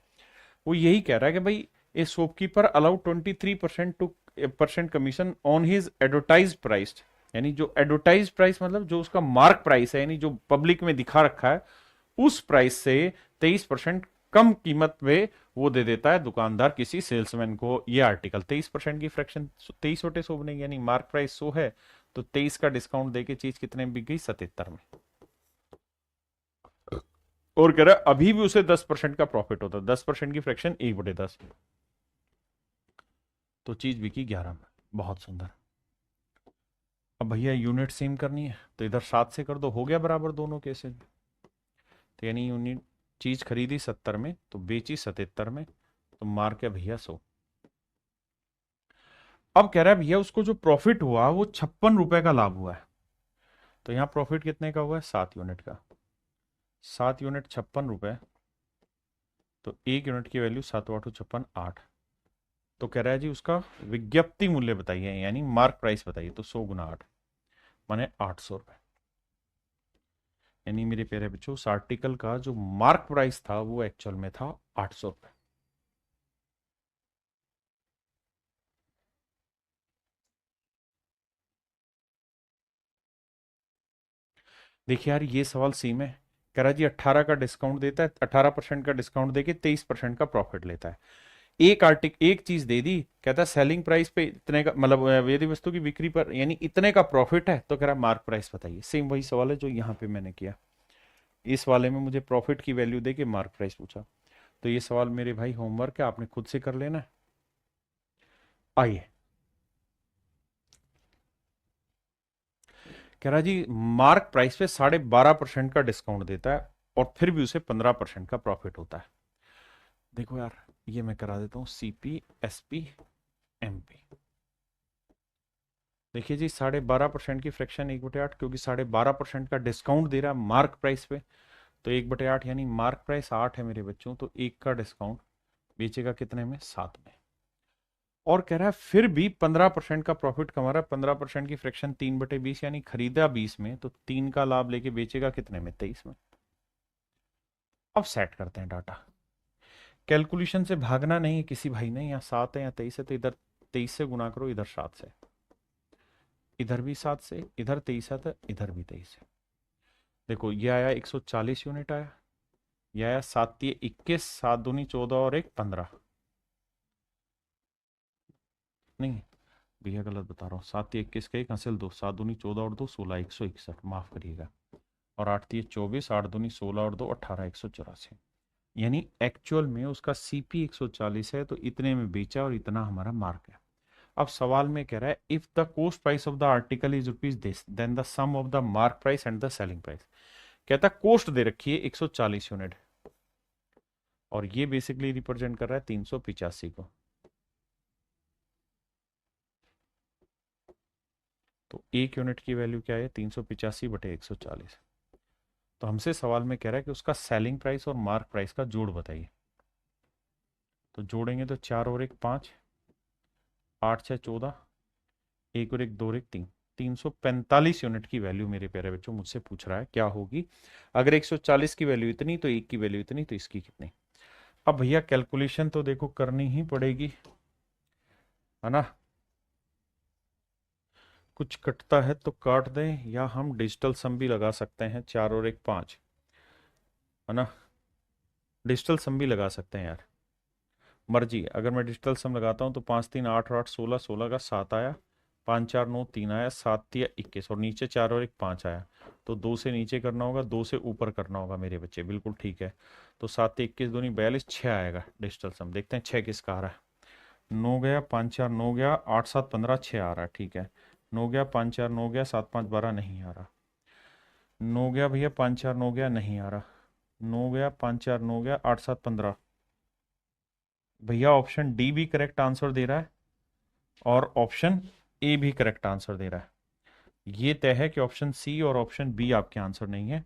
वो यही कह रहा है कि भाई ए shopkeeper allow 23% commission on his advertise price. यानी जो एडवर्टाइज प्राइस मतलब जो उसका मार्क प्राइस है, यानी जो पब्लिक में दिखा रखा है, उस प्राइस से 23% कम कीमत पे वो दे देता है दुकानदार किसी सेल्समैन को। ये आर्टिकल 23% की फ्रैक्शन, 23 बटे 100 बनेगी, यानी मार्क प्राइस 100 है तो 23 का डिस्काउंट देके चीज कितने में बिक गई, 77 में। और कह रहा है अभी भी उसे 10% का प्रॉफिट होता है, 10% की फ्रैक्शन 1/10, तो चीज बिकी 11 में। बहुत सुंदर। अब भैया यूनिट सेम करनी है तो इधर 7 से कर दो, हो गया बराबर दोनों केसेज में। तो यानी यूनिट, चीज खरीदी 70 में तो बेची 77 में, तो मार्क है भैया 100। अब कह रहा है भैया उसको जो प्रॉफिट हुआ वो 56 रुपए का लाभ हुआ है। तो यहां प्रॉफिट कितने का हुआ है, 7 यूनिट का। 7 यूनिट 56 रुपए, तो 1 यूनिट की वैल्यू 7 8 56 8। तो कह रहा है जी उसका विज्ञप्ति मूल्य बताइए, यानी मार्क प्राइस बताइए। तो 100 × 8 माने 800 रुपए। यानी मेरे प्यारे बच्चों उस आर्टिकल का जो मार्क प्राइस था वो एक्चुअल में था 800 रुपए। देखिए यार ये सवाल सेम है। कह रहा जी 18 का डिस्काउंट देता है, 18% का डिस्काउंट देके 23% का प्रॉफिट लेता है। एक चीज दे दी, कहता है सेलिंग प्राइस पे इतने का, मतलब यदि वस्तु की बिक्री पर यानी इतने का प्रॉफिट है, तो कह रहा मार्क प्राइस बताइए। सेम वही सवाल है जो यहाँ पे मैंने किया। इस वाले में मुझे प्रॉफिट की वैल्यू दे के मार्क प्राइस पूछा। तो ये सवाल मेरे भाई होमवर्क है, आपने खुद से कर लेना है। आइए, कह रहा जी मार्क प्राइस पे 12.5% का डिस्काउंट देता है और फिर भी उसे 15% का प्रॉफिट होता है। देखो यार ये मैं करा देता हूं, सीपी एसपी एमपी। देखिए जी 12.5% की फ्रैक्शन 1/8, क्योंकि 12.5% का डिस्काउंट दे रहा है मार्क प्राइस पे, तो 1/8 यानी मार्क प्राइस 8 है मेरे बच्चों, तो 1 का डिस्काउंट बेचेगा कितने में, 7 में। और कह रहा है फिर भी 15% का प्रॉफिट कमा रहा है। 15% की फ्रैक्शन 3/20, यानी खरीदा 20 में तो 3 का लाभ लेके बेचेगा कितने में, 23 में। अब सेट करते हैं डाटा। कैलकुलेशन से भागना नहीं है किसी भाई ने, यहाँ 7 है या 23 है, तो इधर 23 से गुना करो, इधर 7 से, इधर भी 7 से, इधर 23 है तो इधर भी 23 है। देखो ये आया 140 यूनिट आया, ये आया 7×3 = 21, 7×2 = 14 और 1 15। नहीं भैया गलत बता रहा हूँ, 7×3 = 21 का 1 हासिल 2, 7×2 = 14 और 2 16, 161, माफ करिएगा। और 8×3 = 24, 8×2 = 16 और 2 18, 184। यानी एक्चुअल में उसका सीपी 140 है, तो इतने में बेचा और इतना हमारा मार्क है। अब सवाल में कह रहा है if the cost price of the article is rupees this then the sum of the mark price and the selling price. कहता है कोस्ट दे रखी है 140 यूनिट, और ये बेसिकली रिप्रेजेंट कर रहा है 385 को। तो एक यूनिट की वैल्यू क्या है, 385/140। तो हमसे सवाल में कह रहा है कि उसका सेलिंग प्राइस और मार्क प्राइस का जोड़ बताइए। तो जोड़ेंगे तो 4 और 1 5, 8 6 14, 1 और 1 2 और 1 3, 345 यूनिट की वैल्यू मेरे प्यारे बच्चों मुझसे पूछ रहा है क्या होगी। अगर 140 की वैल्यू इतनी तो एक की वैल्यू इतनी, तो इसकी कितनी। अब भैया कैलकुलेशन तो देखो करनी ही पड़ेगी, है ना। कुछ कटता है तो काट दें, या हम डिजिटल सम भी लगा सकते हैं, 4 और 1 5, है ना। डिजिटल सम भी लगा सकते हैं यार, मर्जी। अगर मैं डिजिटल सम लगाता हूँ तो 5 3 8 8 16, 16 का 7 आया, 5 4 9 3 आया, 7 3 21, और नीचे 4 और 1 5 आया। तो 2 से नीचे करना होगा, 2 से ऊपर करना होगा मेरे बच्चे, बिल्कुल ठीक है। तो 7 21 दूनी 42, 6 आएगा डिजिटल सम। देखते हैं 6 किसका आ रहा है। 9 गया, 5 4 9 गया, 8 7 15, 6 आ रहा है, ठीक है। 9 गया, 5 4 9 गया, 7 5 12 नहीं आ रहा। 9 गया भैया, 5 4 9 गया, नहीं आ रहा। 9 गया, 5 4 9 गया, 8 7 15। भैया ऑप्शन डी भी करेक्ट आंसर दे रहा है, और ऑप्शन ए भी करेक्ट आंसर दे रहा है। ये तय है कि ऑप्शन सी और ऑप्शन बी आपके आंसर नहीं है,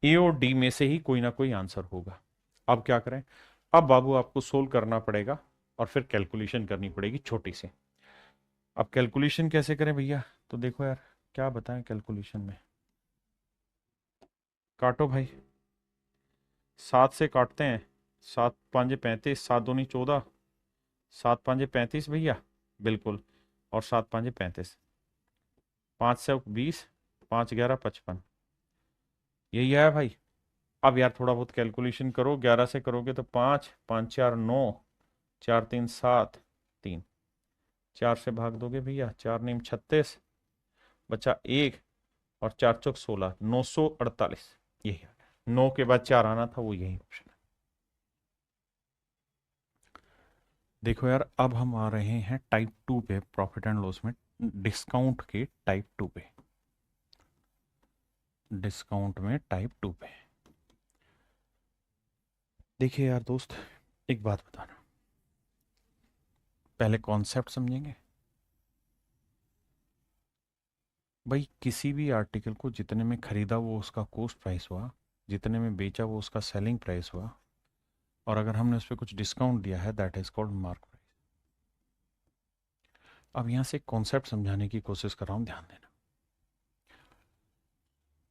ए और डी में से ही कोई ना कोई आंसर होगा। अब क्या करें, अब बाबू आपको सोल्व करना पड़ेगा और फिर कैलकुलेशन करनी पड़ेगी छोटी सी। अब कैलकुलेशन कैसे करें भैया, तो देखो यार क्या बताएं कैलकुलेशन में। काटो भाई, 7 से काटते हैं, 7 5 35, 7 दूनी 14, 7 5 35 भैया, बिल्कुल, और 7 5 35, 5 से 20, 5 11 55, यही आया भाई। अब यार थोड़ा बहुत कैलकुलेशन करो, 11 से करोगे तो 5 5 4 9, 4 3 7 3, 4 से भाग दोगे भैया, 4 नीम 36, बचा 1, और 4 चौक 16, 948। यही आ गया, 9 के बाद 4 आना था, वो यही ऑप्शन है। देखो यार अब हम आ रहे हैं टाइप 2 पे, प्रॉफिट एंड लॉस में डिस्काउंट के टाइप 2 पे। डिस्काउंट में टाइप 2 पे देखिए यार दोस्त, एक बात बताना, पहले कॉन्सेप्ट समझेंगे। भाई किसी भी आर्टिकल को जितने में खरीदा वो उसका कॉस्ट प्राइस हुआ, जितने में बेचा वो उसका सेलिंग प्राइस हुआ, और अगर हमने उस पर कुछ डिस्काउंट दिया है that is called mark price. अब यहां से कॉन्सेप्ट समझाने की कोशिश कर रहा हूं, ध्यान देना।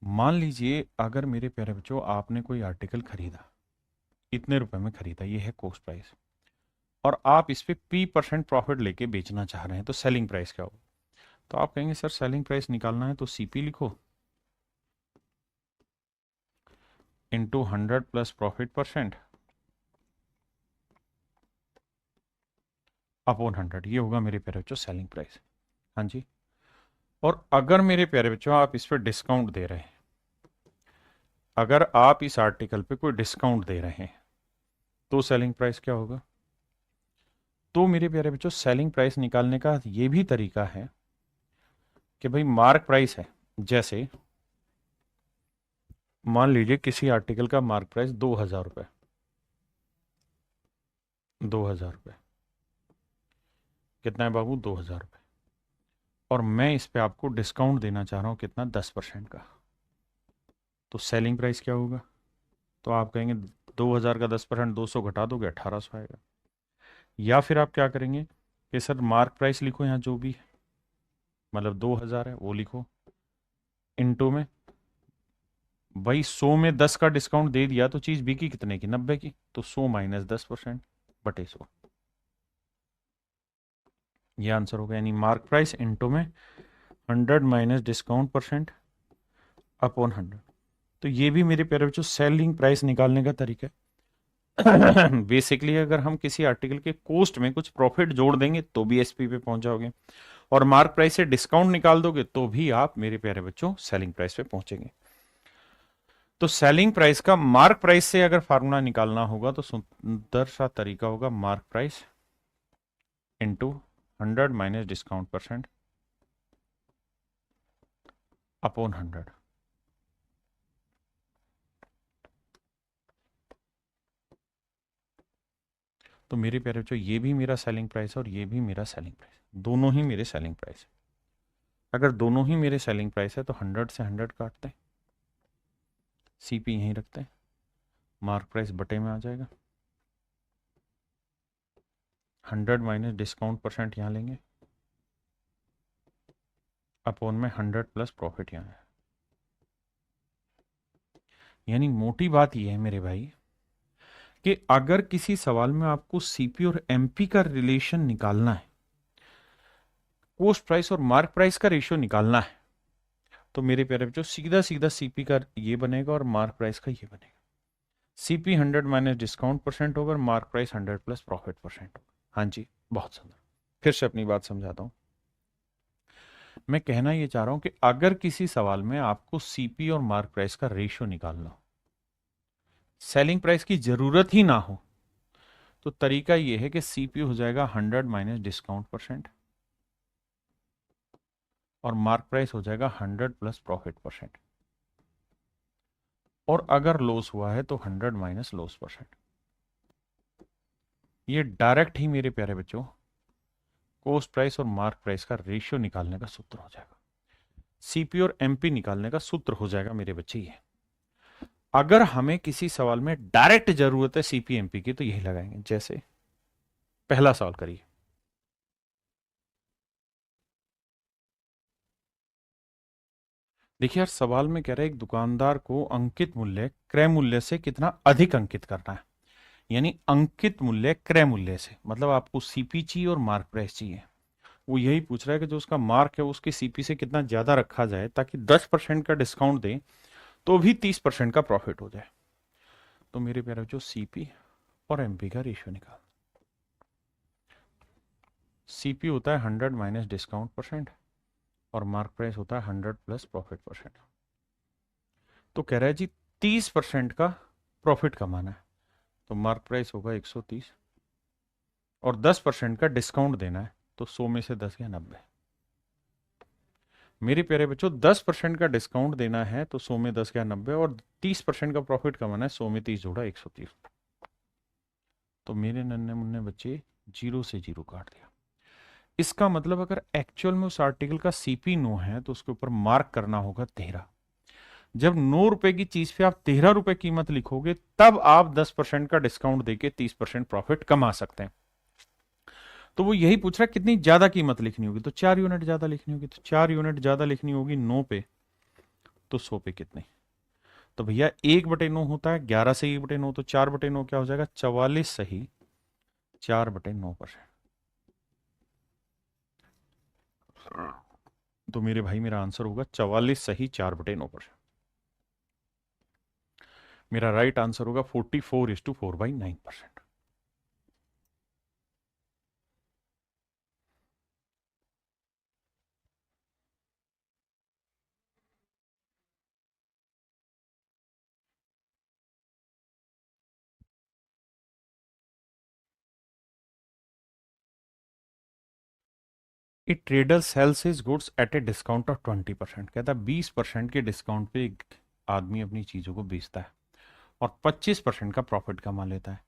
मान लीजिए अगर मेरे प्यारे बच्चों आपने कोई आर्टिकल खरीदा, इतने रुपए में खरीदा, ये है कॉस्ट प्राइस, और आप इस पे P% प्रॉफिट लेके बेचना चाह रहे हैं, तो सेलिंग प्राइस क्या होगा। तो आप कहेंगे सर सेलिंग प्राइस निकालना है तो सीपी लिखो into 100 plus profit percent upon 100, ये होगा मेरे प्यारे बच्चों सेलिंग प्राइस। हाँ जी। और अगर मेरे प्यारे बच्चों आप इस पर डिस्काउंट दे रहे हैं, अगर आप इस आर्टिकल पे कोई डिस्काउंट दे रहे हैं, तो सेलिंग प्राइस क्या होगा। तो मेरे प्यारे बच्चों सेलिंग प्राइस निकालने का ये भी तरीका है कि भाई मार्क प्राइस है, जैसे मान लीजिए किसी आर्टिकल का मार्क प्राइस 2000 रुपये, 2000 रुपये, कितना है बाबू, 2000 रुपये, और मैं इस पे आपको डिस्काउंट देना चाह रहा हूं कितना, 10% का। तो सेलिंग प्राइस क्या होगा, तो आप कहेंगे 2000 का 10%, 200 घटा दोगे 1800 आएगा। या फिर आप क्या करेंगे कि सर मार्क प्राइस लिखो यहाँ जो भी है, मतलब 2000 है वो लिखो, इंटू में भाई 100 में 10 का डिस्काउंट दे दिया तो चीज बिकी कितने की, 90 की, तो 100 माइनस 10% बटे 100, ये आंसर होगा। यानी मार्क प्राइस इंटू में 100 माइनस डिस्काउंट परसेंट अपॉन 100। तो ये भी मेरे प्यारे बच्चों सेलिंग प्राइस निकालने का तरीका है। बेसिकली अगर हम किसी आर्टिकल के कॉस्ट में कुछ प्रॉफिट जोड़ देंगे तो भी एसपी पे पहुंच जाओगे, और मार्क प्राइस से डिस्काउंट निकाल दोगे तो भी आप मेरे प्यारे बच्चों सेलिंग प्राइस पे पहुंचेंगे। तो सेलिंग प्राइस का मार्क प्राइस से अगर फार्मूला निकालना होगा तो सुंदर सा तरीका होगा, mark price into 100 minus discount percent upon 100। तो मेरे प्यारे बच्चों, ये भी मेरा सेलिंग प्राइस है और ये भी मेरा सेलिंग प्राइस, दोनों ही मेरे सेलिंग प्राइस है। अगर दोनों ही मेरे सेलिंग प्राइस है तो 100 से 100 काटते हैं, सीपी यहीं रखते हैं, मार्क प्राइस बटे में आ जाएगा, 100 माइनस डिस्काउंट परसेंट यहाँ लेंगे, अपॉन में 100 प्लस प्रॉफिट यहाँ है। यानी मोटी बात यह है मेरे भाई कि अगर किसी सवाल में आपको सीपी और एमपी का रिलेशन निकालना है, कॉस्ट प्राइस और मार्क प्राइस का रेशियो निकालना है, तो मेरे प्यारे बच्चों सीधा सीधा सीपी का ये बनेगा और मार्क प्राइस का ये बनेगा। सीपी 100 माइनस डिस्काउंट परसेंट होगा, mark price 100 plus profit percent. हाँ जी, बहुत सुंदर। फिर से अपनी बात समझाता हूं। मैं कहना ये चाह रहा हूं कि अगर किसी सवाल में आपको सीपी और मार्क प्राइस का रेशियो निकालना हो, सेलिंग प्राइस की जरूरत ही ना हो, तो तरीका यह है कि सीपी हो जाएगा 100 माइनस डिस्काउंट परसेंट और मार्क प्राइस हो जाएगा 100 प्लस प्रॉफिट परसेंट, और अगर लॉस हुआ है तो 100 माइनस लॉस परसेंट। ये डायरेक्ट ही मेरे प्यारे बच्चों कॉस्ट प्राइस और मार्क प्राइस का रेशियो निकालने का सूत्र हो जाएगा, सीपी और एमपी निकालने का सूत्र हो जाएगा मेरे बच्चे ये। अगर हमें किसी सवाल में डायरेक्ट जरूरत है सीपी एमपी की तो यही लगाएंगे। जैसे पहला सवाल करिए, देखिए यार, सवाल में कह रहा है एक दुकानदार को अंकित मूल्य क्रय मूल्य से कितना अधिक अंकित करना है। यानी अंकित मूल्य क्रय मूल्य से मतलब आपको सीपी चाहिए और मार्क प्राइस चाहिए। वो यही पूछ रहा है कि जो उसका मार्क है उसकी सीपी से कितना ज्यादा रखा जाए ताकि 10% का डिस्काउंट दे तो भी 30% का प्रॉफिट हो जाए। तो मेरे प्यारे जो सीपी और एमपी का रेशियो निकाल, सीपी होता है 100 माइनस डिस्काउंट परसेंट और मार्क प्राइस होता है 100 प्लस प्रॉफिट परसेंट। तो कह रहा है जी 30% का प्रॉफिट कमाना है, तो मार्क प्राइस होगा 130 और 10% का डिस्काउंट देना है, तो 100 में से 10 या 90। मेरे प्यारे बच्चों 10% का डिस्काउंट देना है तो 100 में 10 या 90, और 30% का प्रॉफिट कमाना है, 100 में 30 जोड़ा 130। तो मेरे नन्हे मुन्ने बच्चे जीरो से जीरो काट दिया। इसका मतलब अगर एक्चुअल में उस आर्टिकल का सीपी 9 है तो उसके ऊपर मार्क करना होगा 13। जब 9 रुपए की चीज पे आप 13 रुपए कीमत लिखोगे तब आप 10% का डिस्काउंट देके 30% प्रॉफिट कमा सकते हैं। तो वो यही पूछ रहा है कितनी ज्यादा कीमत लिखनी होगी, तो 4 यूनिट ज्यादा लिखनी होगी। तो 4 यूनिट ज्यादा लिखनी होगी 9 पे, तो 100 पे कितनी। तो भैया 1/9 होता है, 11 से 1/9, तो 4/9 क्या हो जाएगा, 44 सही 4/9%। तो मेरे भाई मेरा आंसर होगा 44 सही 4/9%। मेरा राइट आंसर होगा 44:4/9%। ए trader sales his goods at A discount of 20%। कहता है 20% के डिस्काउंट पे एक आदमी अपनी चीजों को बेचता है और 25% का प्रॉफिट कमा लेता है।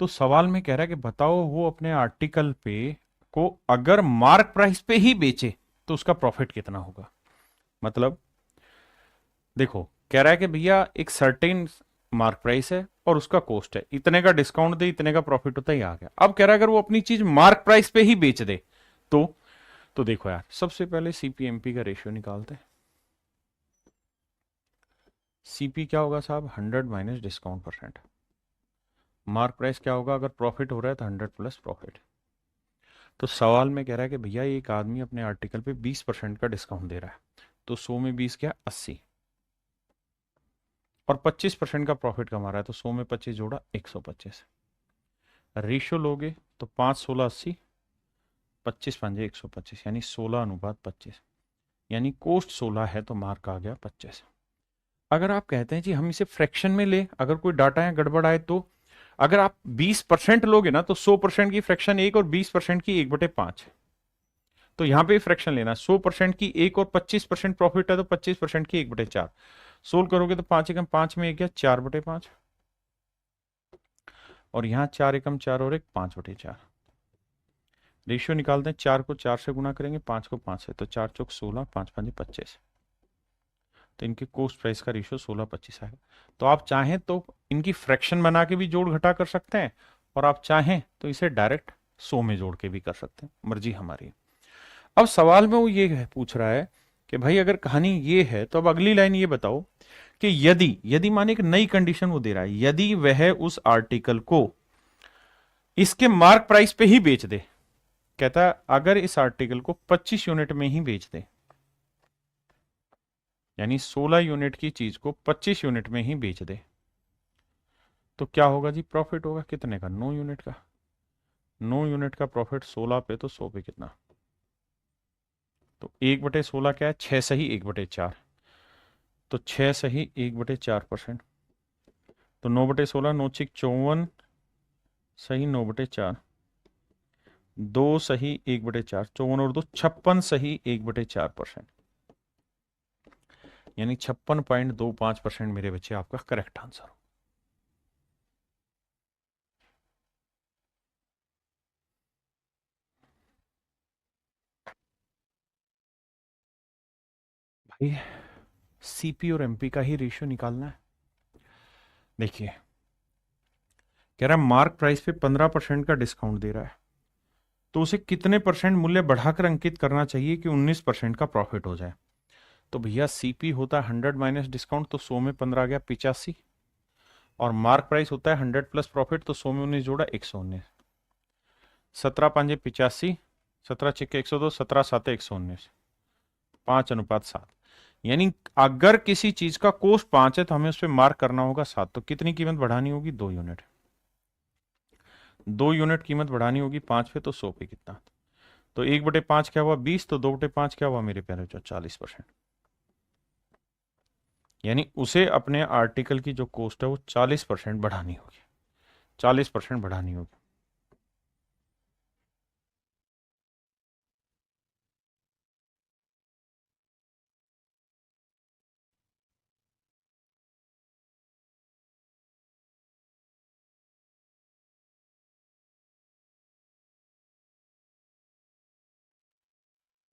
तो सवाल में कह रहा है कि बताओ वो अपने आर्टिकल पे को अगर मार्क प्राइस पे ही बेचे तो उसका प्रॉफिट कितना होगा। मतलब देखो कह रहा है कि भैया एक सर्टेन मार्क प्राइस है और उसका कॉस्ट है, इतने का डिस्काउंट दे इतने का प्रॉफिट होता ही आ गया। अब कह रहा है अगर वो अपनी चीज मार्क प्राइस पे ही बेच दे तो देखो यार, सबसे पहले सीपीएमपी का रेशियो निकालते हैं। सीपी क्या होगा साहब, 100 minus discount percent. Mark price क्या होगा, अगर प्रॉफिट हो रहा है तो 100 प्लस प्रॉफिट। तो सवाल में कह रहा है कि भैया एक आदमी अपने आर्टिकल पे 20% का डिस्काउंट दे रहा है, तो 100 में 20 क्या 80, और 25% का प्रॉफिट कमा रहा है, तो 100 में 25 जोड़ा 125। रेशियो लोगे तो 5 16 80, 25 5 125, यानी 16:25। यानी कोस्ट 16 है तो मार्क आ गया 25। अगर आप कहते हैं जी हम इसे फ्रैक्शन में ले, अगर कोई डाटा या गड़बड़ आए तो, अगर आप 20% लोगे ना तो 100% की फ्रैक्शन 1 और 20% की 1/5, तो यहां पे फ्रैक्शन लेना, 100% की 1 और 25% प्रॉफिट है तो 25% की 1/4, सोल्व करोगे तो 5 एकम 5 में 1 गया 4/5, और यहां 4 एकम 4 और 1 5/4। रेशियो निकालते हैं, 4 को 4 से गुना करेंगे, 5 को 5 से, तो 4 चौक 16, 5 5 25, तो इनके कोस्ट प्राइस का रेशियो 16:25 आएगा। तो आप चाहें तो इनकी फ्रैक्शन बना के भी जोड़ घटा कर सकते हैं, और आप चाहें तो इसे डायरेक्ट 100 में जोड़ के भी कर सकते हैं, मर्जी हमारी। अब सवाल में वो ये पूछ रहा है कि भाई अगर कहानी ये है तो अब अगली लाइन ये बताओ कि यदि यदि माने एक नई कंडीशन वो दे रहा है, यदि वह उस आर्टिकल को इसके मार्क प्राइस पे ही बेच दे, कहता है अगर इस आर्टिकल को 25 यूनिट में ही बेच दे, यानी 16 यूनिट की चीज को 25 यूनिट में ही बेच दे, तो क्या होगा जी? प्रॉफिट होगा कितने का? 9 यूनिट का। 9 यूनिट का प्रॉफिट 16 पे, तो 100 पे कितना? तो 1/16 क्या है? 6 सही 1/4, तो 6 सही 1/4%, तो 9/16, 9 6 54 सही 9/4, 2 सही 1/4, 54 और 2 56 सही 1/4%, यानी 56.25% मेरे बच्चे आपका करेक्ट आंसर हो। भाई सीपी और एमपी का ही रेशियो निकालना है। देखिए कह रहा है मार्क प्राइस पे 15% का डिस्काउंट दे रहा है, तो उसे कितने परसेंट मूल्य बढ़ाकर अंकित करना चाहिए कि 19% का प्रॉफिट हो जाए? तो भैया सीपी होता है 100 माइनस डिस्काउंट, तो 100 में 15 गया 85, और मार्क प्राइस होता है 100 प्लस प्रॉफिट, तो 100 में 19 जोड़ा 119, 17 5 85, 17 6 102, 17 7 119, 5:7। यानी अगर किसी चीज का कोस्ट 5 है तो हमें उस पर मार्क करना होगा 7, तो कितनी कीमत बढ़ानी होगी? 2 यूनिट। 2 यूनिट कीमत बढ़ानी होगी 5 पे, तो 100 पे कितना? तो 1/5 क्या हुआ? 20, तो 2/5 क्या हुआ मेरे प्यारे? 40%। यानी उसे अपने आर्टिकल की जो कॉस्ट है वो 40% बढ़ानी होगी, 40% बढ़ानी होगी।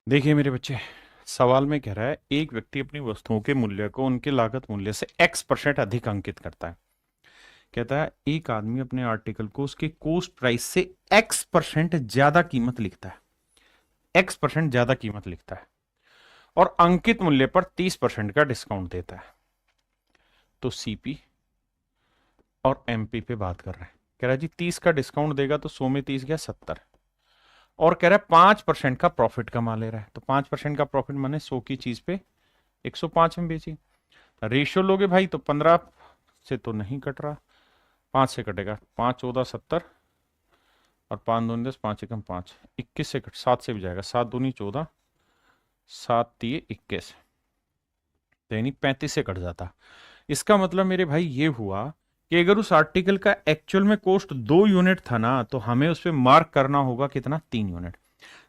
देखिए मेरे बच्चे, सवाल में कह रहा है एक व्यक्ति अपनी वस्तुओं के मूल्य को उनके लागत मूल्य से X% अधिक अंकित करता है। कहता है एक आदमी अपने आर्टिकल को उसके कॉस्ट प्राइस से X% ज्यादा कीमत लिखता है, X% ज्यादा कीमत लिखता है, और अंकित मूल्य पर 30% का डिस्काउंट देता है। तो सीपी और एमपी पे बात कर रहे हैं। कह रहा है जी 30 का डिस्काउंट देगा तो 100 में 30 गया 70, और कह रहा है 5% का प्रॉफिट कमा ले रहा है, तो 5% का प्रॉफिट माने 100 की चीज पे 105 में बेची। रेशियो लोगे भाई तो 15 से तो नहीं कट रहा, 5 से कटेगा, 5 14 70, और 5 2 10, 5 एकम 5, 21 से कट, 7 से भी जाएगा, 7 दूनी 14, 7 तिये 21, तो यानी 35 से कट जाता। इसका मतलब मेरे भाई ये हुआ कि अगर उस आर्टिकल का एक्चुअल में कॉस्ट 2 यूनिट था ना, तो हमें उस पर मार्क करना होगा कितना? 3 यूनिट।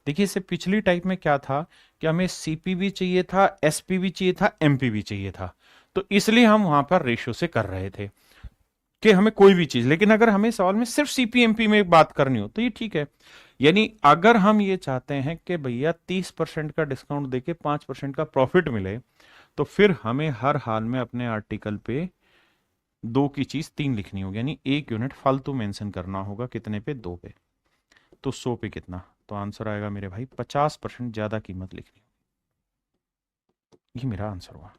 देखिए इससे पिछली टाइप में क्या था कि हमें सीपी भी चाहिए था, एसपी भी चाहिए था, एमपी भी चाहिए था, तो इसलिए हम वहां पर रेशियो से कर रहे थे कि हमें कोई भी चीज, लेकिन अगर हमें सवाल में सिर्फ सीपी एमपी में बात करनी हो तो ये ठीक है। यानी अगर हम ये चाहते हैं कि भैया 30% का डिस्काउंट देके 5% का प्रॉफिट मिले, तो फिर हमें हर हाल में अपने आर्टिकल पे 2 की चीज 3 लिखनी होगी, यानी 1 यूनिट फालतू मेंशन करना होगा, कितने पे? 2 पे। तो 100 पे कितना? तो आंसर आएगा मेरे भाई 50% ज्यादा कीमत लिखनी, ये मेरा आंसर हुआ।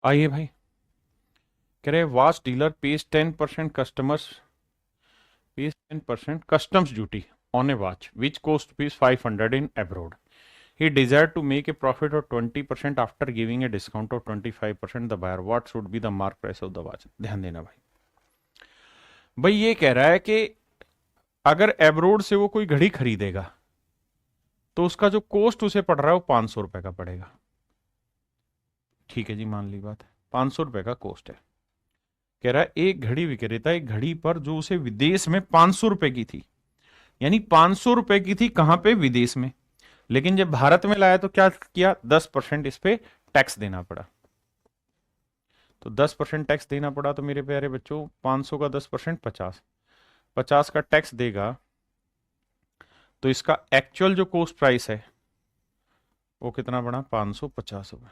आइए भाई, कह रहे watch dealer page 10% customers pays 10% customs duty on a watch which cost rupees 500 in abroad. He desire to make a profit of 20% after giving a discount of 25% the buyer, what should be the mark price of the watch. ध्यान देना भाई, भाई ये कह रहा है कि अगर एब्रोड से वो कोई घड़ी खरीदेगा तो उसका जो कॉस्ट उसे पड़ रहा है वो 500 रुपए का पड़ेगा। ठीक है जी, मान ली बात है, 500 रुपए का कॉस्ट है। कह रहा है एक घड़ी विक्रेता एक घड़ी पर जो उसे विदेश में 500 रुपए की थी, यानी 500 रुपए की थी कहां पे, विदेश में, लेकिन जब भारत में लाया तो क्या किया, 10% इस पे टैक्स देना पड़ा। तो 10% टैक्स देना पड़ा, तो मेरे प्यारे बच्चों 500 का 10% 50 का टैक्स देगा, तो इसका एक्चुअल जो कॉस्ट प्राइस है वो कितना बना, 550 रुपए।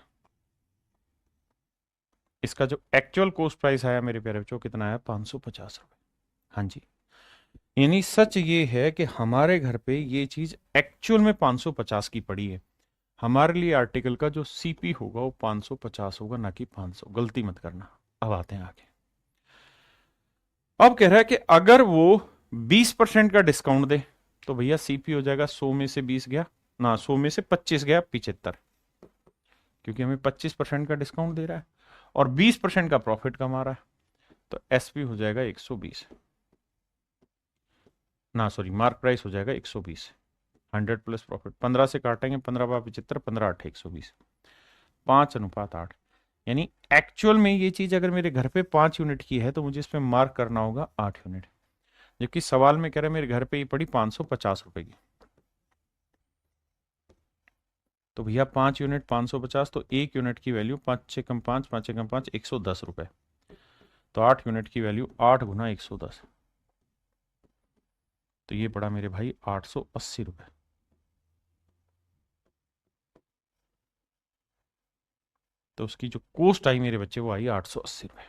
इसका जो एक्चुअल कॉस्ट प्राइस आया मेरे प्यारे बच्चों कितना आया, 550 रुपए। हाँ जी, यानी सच ये है कि हमारे घर पे ये चीज एक्चुअल में 550 की पड़ी है। हमारे लिए आर्टिकल का जो सीपी होगा वो 550 होगा, ना कि 500, गलती मत करना। अब आते हैं आगे। अब कह रहा है कि अगर वो 20% का डिस्काउंट दे तो भैया सीपी हो जाएगा 100 में से 20 गया ना, 100 में से 25 गया 75, क्योंकि हमें 25% का डिस्काउंट दे रहा है और 20% का प्रॉफिट कमा रहा है, तो एसपी हो जाएगा 120 ना, सॉरी, मार्क प्राइस हो जाएगा 120, 100 प्लस प्रॉफिट। 15 से काटेंगे, 15 बार 75, 15 8 120, 5:8। यानी एक्चुअल में ये चीज अगर मेरे घर पे 5 यूनिट की है तो मुझे इस पे मार्क करना होगा 8 यूनिट, जबकि सवाल में कह रहे हैं मेरे घर पे ही पड़ी 550 रुपए की। तो भैया 5 यूनिट 550, तो 1 यूनिट की वैल्यू 5 6 कम 5 5 6 कम 5 110 रुपए। तो 8 यूनिट की वैल्यू 8 गुना 110, तो ये पड़ा मेरे भाई 880 रुपए। तो उसकी जो कॉस्ट आई मेरे बच्चे वो आई 880 रुपए।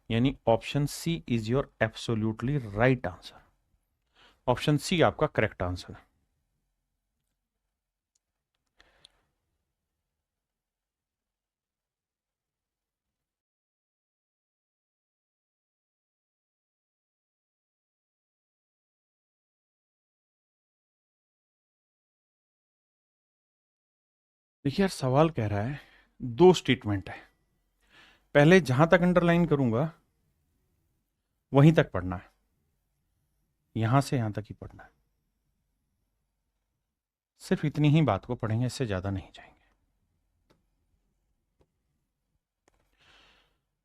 यानी option C is your absolutely right answer. Option C आपका करेक्ट आंसर है। देखिए यार, सवाल कह रहा है 2 स्टेटमेंट है, पहले जहां तक अंडरलाइन करूंगा वहीं तक पढ़ना है, यहां से यहां तक ही पढ़ना है, सिर्फ इतनी ही बात को पढ़ेंगे, इससे ज्यादा नहीं जाएंगे।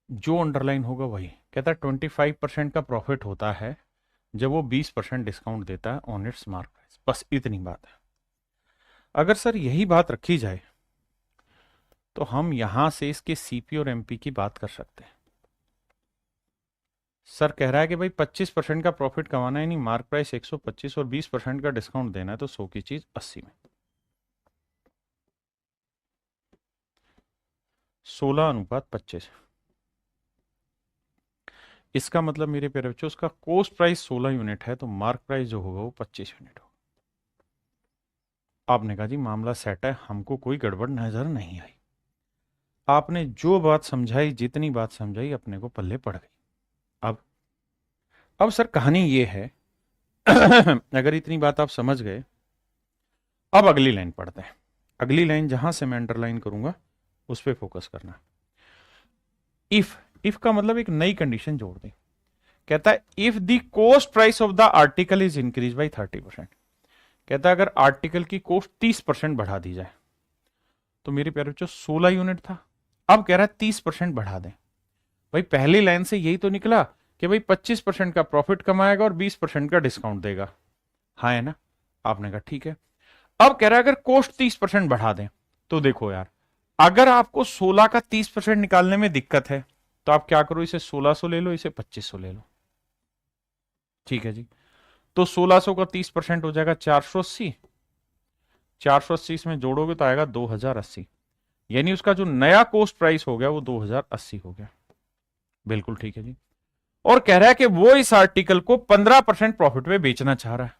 जो अंडरलाइन होगा वही। कहता है 25% का प्रॉफिट होता है जब वो 20% डिस्काउंट देता है ऑन इट्स मार्क प्राइस, बस इतनी बात है। अगर सर यही बात रखी जाए तो हम यहां से इसके सीपी और एमपी की बात कर सकते हैं। सर कह रहा है कि भाई 25% का प्रॉफिट कमाना है, यानी मार्क प्राइस 125 और 20% का डिस्काउंट देना है, तो 100 की चीज 80 में, 16:25। इसका मतलब मेरे प्यारे बच्चों उसका कॉस्ट प्राइस 16 यूनिट है, तो मार्क प्राइस जो होगा वो 25 यूनिट होगा। आपने कहा जी मामला सेट है, हमको कोई गड़बड़ नजर नहीं आई। आपने जो बात समझाई, जितनी बात समझाई, अपने को पल्ले पड़ गई। अब सर कहानी ये है अगर इतनी बात आप समझ गए, अब अगली लाइन पढ़ते हैं। अगली लाइन जहां से मैं अंडरलाइन करूंगा उस पर फोकस करना। इफ का मतलब एक नई कंडीशन जोड़ दें। कहता है if the cost price of the article is increase by 30%। कहता है अगर आर्टिकल की कॉस्ट 30% बढ़ा दी जाए, तो मेरे प्यारे बच्चों 16 यूनिट था, अब कह रहा है 30% बढ़ा दें। भाई पहली लाइन से यही तो निकला कि भाई 25% का प्रॉफिट कमाएगा और 20% का डिस्काउंट देगा, हाँ है ना। आपने कहा ठीक है। अब कह रहा है अगर कॉस्ट 30% बढ़ा दें, तो देखो यार, अगर आपको 16 का 30% निकालने में दिक्कत है तो आप क्या करो, इसे 1600 ले लो, इसे 2500 ले लो। ठीक है जी, तो 1600 का 30% हो जाएगा 480, 480 इसमें जोड़ोगे तो आएगा 2080, यानी उसका जो नया कॉस्ट प्राइस हो गया वो 2080 हो गया। बिल्कुल ठीक है जी। और कह रहा है कि वो इस आर्टिकल को 15% प्रॉफिट पे बेचना चाह रहा है,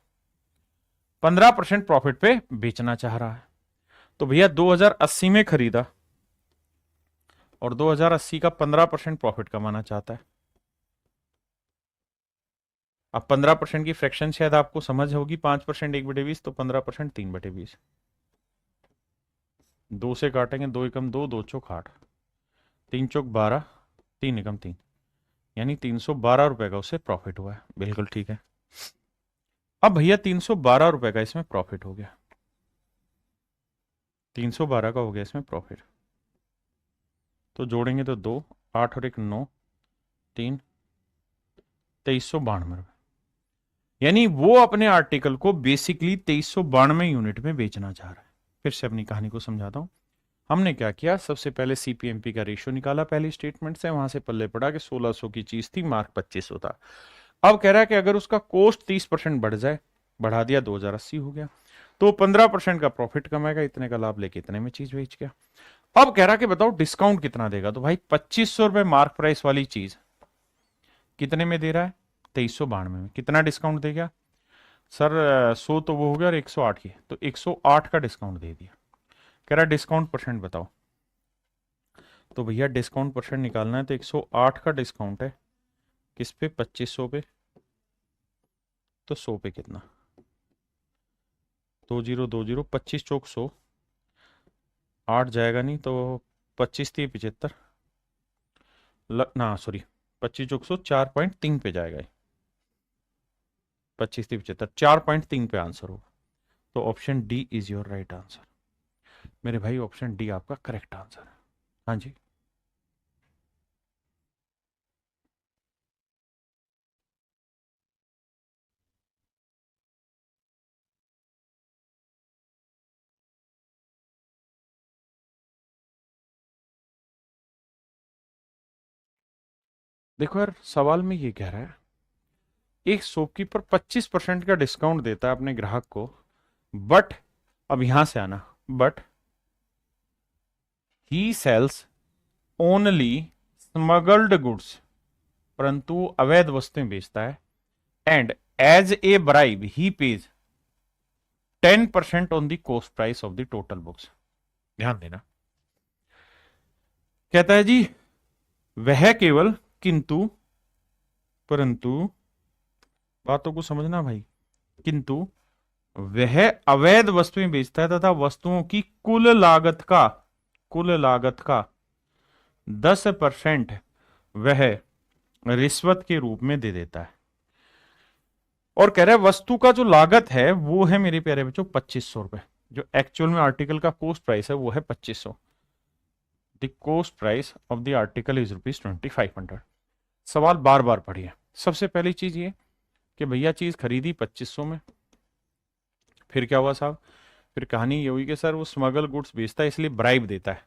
15% प्रॉफिट पे बेचना चाह रहा है। तो भैया 2080 में खरीदा और 2080 का 15% प्रॉफिट कमाना चाहता है। अब 15% की फ्रैक्शन शायद आपको समझ होगी, 5% 1/20, तो 15% 3/20। 2 से काटेंगे, 2 एकम 2, 2 चौक 8, 3 चौक 12, 3 एकम 3, यानी 312 रुपए का उससे प्रॉफिट हुआ है। बिल्कुल ठीक है। अब भैया 312 रुपए का इसमें प्रॉफिट हो गया, 312 का हो गया इसमें प्रॉफिट। तो जोड़ेंगे तो 2, 8 और 1 9, 3, 2392 रुपये। यानी वो अपने आर्टिकल को बेसिकली 2392 यूनिट में बेचना चाह रहा है। फिर से अपनी कहानी को समझाता हूं। हमने क्या किया, सबसे पहले सीपीएमपी का रेशियो निकाला पहली स्टेटमेंट से, वहां से पल्ले पड़ा कि 1600 की चीज थी, मार्क 2500 था। अब कह रहा है कि अगर उसका कॉस्ट 30% बढ़ जाए, बढ़ा दिया 2080 हो गया, तो 15% का प्रॉफिट कमाएगा, इतने का लाभ लेके इतने में चीज बेच गया। अब कह रहा कि बताओ डिस्काउंट कितना देगा, तो भाई 2500 रुपए मार्क प्राइस वाली चीज कितने में दे रहा है, 2392 में। कितना डिस्काउंट देगा सर, 100 तो वो हो गया और 108 ये, तो 108 का डिस्काउंट दे दिया। कह रहा डिस्काउंट परसेंट बताओ, तो भैया डिस्काउंट परसेंट निकालना है तो 108 का डिस्काउंट है किस पे, 2500 पे, तो 100 पे कितना, 2020, 25 चौक 100, 8 जाएगा नहीं तो 25 थी 75, ना सॉरी 25 चौक 100, 4.3 पे जाएगा, 25 थी 75, 4.3 पे आंसर होगा। तो option D is your right answer मेरे भाई, ऑप्शन डी आपका करेक्ट आंसर है। हाँ जी। देखो यार, सवाल में ये कह रहा है एक शॉपकीपर 25% का डिस्काउंट देता है अपने ग्राहक को, बट अब यहां से आना, but he sells only smuggled goods, परंतु अवैध वस्तुएं बेचता है, and as a bribe he pays 10% on the cost price of the total books. ध्यान देना, कहता है जी वह केवल, किंतु, परंतु, बातों को समझना भाई, किंतु वह अवैध वस्तुएं बेचता है तथा वस्तुओं की कुल लागत का 10% वह रिश्वत के रूप में दे देता है। और कह रहा है वस्तु का जो लागत है वो है मेरे प्यारे बच्चों 2500 रुपए, जो एक्चुअल में आर्टिकल का कॉस्ट प्राइस है वो है 2500। The cost price of the article is ₹2500। सवाल बार बार पढ़िए। सबसे पहली चीज ये कि भैया चीज खरीदी 2500 में, फिर क्या हुआ साहब, फिर कहानी ये हुई कि सर वो स्मगल गुड्स बेचता है इसलिए ब्राइब देता है,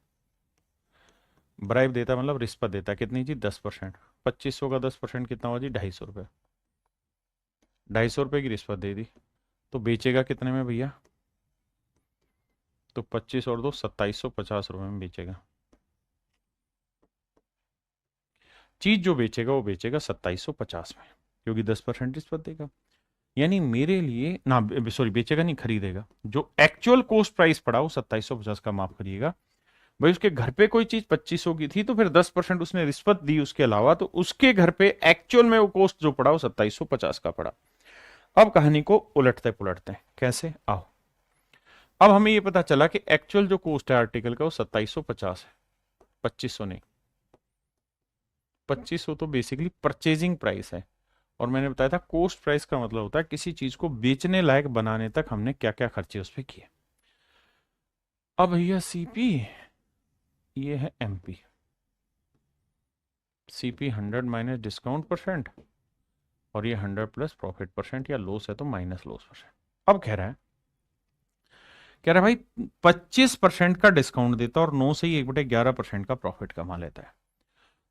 ब्राइब देता है मतलब रिश्वत देता है, कितनी जी 10%, 2500 का 10% कितना हुआ जी 250 रुपये, 250 रुपये की रिश्वत दे दी, तो बेचेगा कितने में भैया, तो 25 और 2 2750 रुपये में बेचेगा। चीज जो बेचेगा वो बेचेगा 2750 में, क्योंकि 10% रिश्वत देगा। यानी मेरे लिए ना, सॉरी बेचेगा नहीं, खरीदेगा। जो एक्चुअल कॉस्ट प्राइस पड़ा वो 2750 का, माफ करिएगा भाई, उसके घर पे कोई चीज 2500 की थी तो फिर 10% उसने रिश्वत दी उसके अलावा, तो उसके घर पे एक्चुअल में वो कॉस्ट जो पड़ा वो 2750 का पड़ा। अब कहानी को उलटते पुलटते हैं, कैसे, आओ। अब हमें ये पता चला कि एक्चुअल जो कॉस्ट है आर्टिकल का वो 2750 है, 2500 नहीं। 2500 तो बेसिकली परचेजिंग प्राइस है, और मैंने बताया था कॉस्ट प्राइस का मतलब होता है किसी चीज को बेचने लायक बनाने तक हमने क्या क्या खर्चे उस पर किए। अब भैया सीपी, ये है MP, CP 100 minus discount percent, और ये 100 प्लस प्रॉफिट परसेंट, या लॉस है तो माइनस लॉस परसेंट। अब कह रहा है भाई 25% का डिस्काउंट देता और 9 से ही 1/11% का प्रॉफिट कमा लेता है।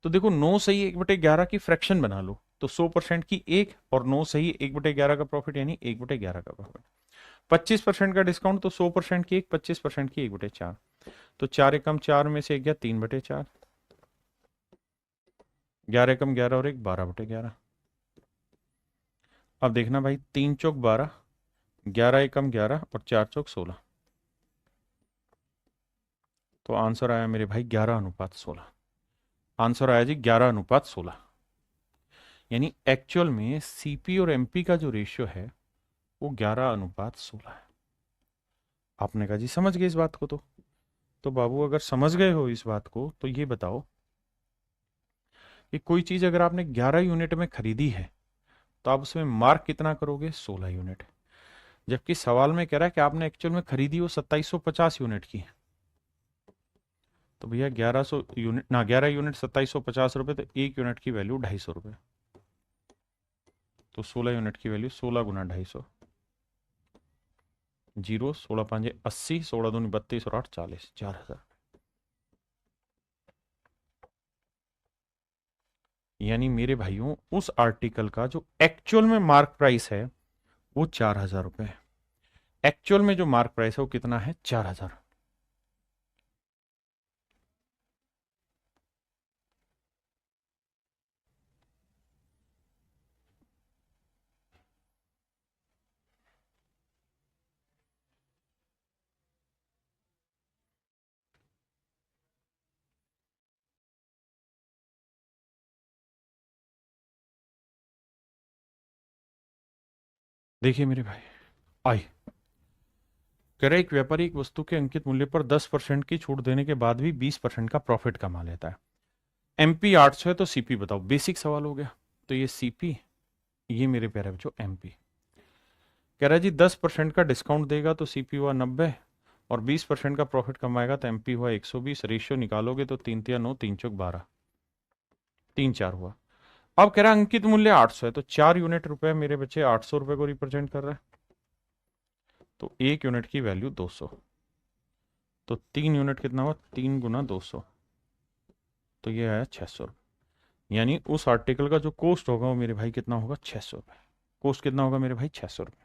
तो देखो 9 से ही 1/11 की फ्रैक्शन बना लो, तो 100% की 1, और 9 से ही 1/11 का प्रॉफिट, यानी 1/11 का प्रॉफिट। 25% का डिस्काउंट तो 100% की 1, 25% की 1/4, तो 4 एकम 4 में से 1 गया 3/4, 11 एकम 11 और 1 12/11। अब देखना भाई, 3 चौक 12, 11 एकम 11 और 4 चौक 16, तो आंसर आया मेरे भाई 11:16। आंसर आया जी 11:16। यानी एक्चुअल में सीपी और एमपी का जो रेशियो है वो 11:16 है। आपने कहा जी समझ गए इस बात को, तो तो बाबू अगर समझ गए हो इस बात को तो ये बताओ कि कोई चीज अगर आपने 11 यूनिट में खरीदी है तो आप उसमें मार्क कितना करोगे? 16 यूनिट। जबकि सवाल में कह रहा है कि आपने एक्चुअल में खरीदी वो 2750 यूनिट की। तो भैया 1100 यूनिट ना, 11 यूनिट 2750 रुपए, तो एक यूनिट की वैल्यू 250 रुपए। तो 16 यूनिट की वैल्यू 16 गुना 250, जीरो, 16 पांजे 80, 16 दूनी 32 और 8 40, 4000। यानी मेरे भाइयों उस आर्टिकल का जो एक्चुअल में मार्क प्राइस है वो 4000 रुपए है। एक्चुअल में जो मार्क प्राइस है वो कितना है? 4000। देखिए मेरे भाई, आई कह रहे एक व्यापारी एक वस्तु के अंकित मूल्य पर 10% की छूट देने के बाद भी 20% का प्रॉफिट कमा लेता है। एमपी 800 है तो सीपी बताओ। बेसिक सवाल हो गया। तो ये सीपी, ये मेरे प्यारे बच्चों एमपी। कह रहा है जी 10% का डिस्काउंट देगा तो सीपी हुआ 90 और 20% का प्रॉफिट कमाएगा तो एमपी हुआ 120। रेशियो निकालोगे तो 3 तिया 9, 3 चौक 12, 3 4 हुआ। अब कह रहा है अंकित मूल्य 800 है तो 4 यूनिट रुपए मेरे बच्चे 800 रुपए को रिप्रेजेंट कर रहा है। तो एक यूनिट की वैल्यू 200। तो 3 यूनिट कितना हुआ? 3 गुना 200, तो ये आया 600। यानी उस आर्टिकल का जो कॉस्ट होगा वो मेरे भाई कितना होगा? 600 रुपए। कॉस्ट कितना होगा मेरे भाई? 600 रुपए।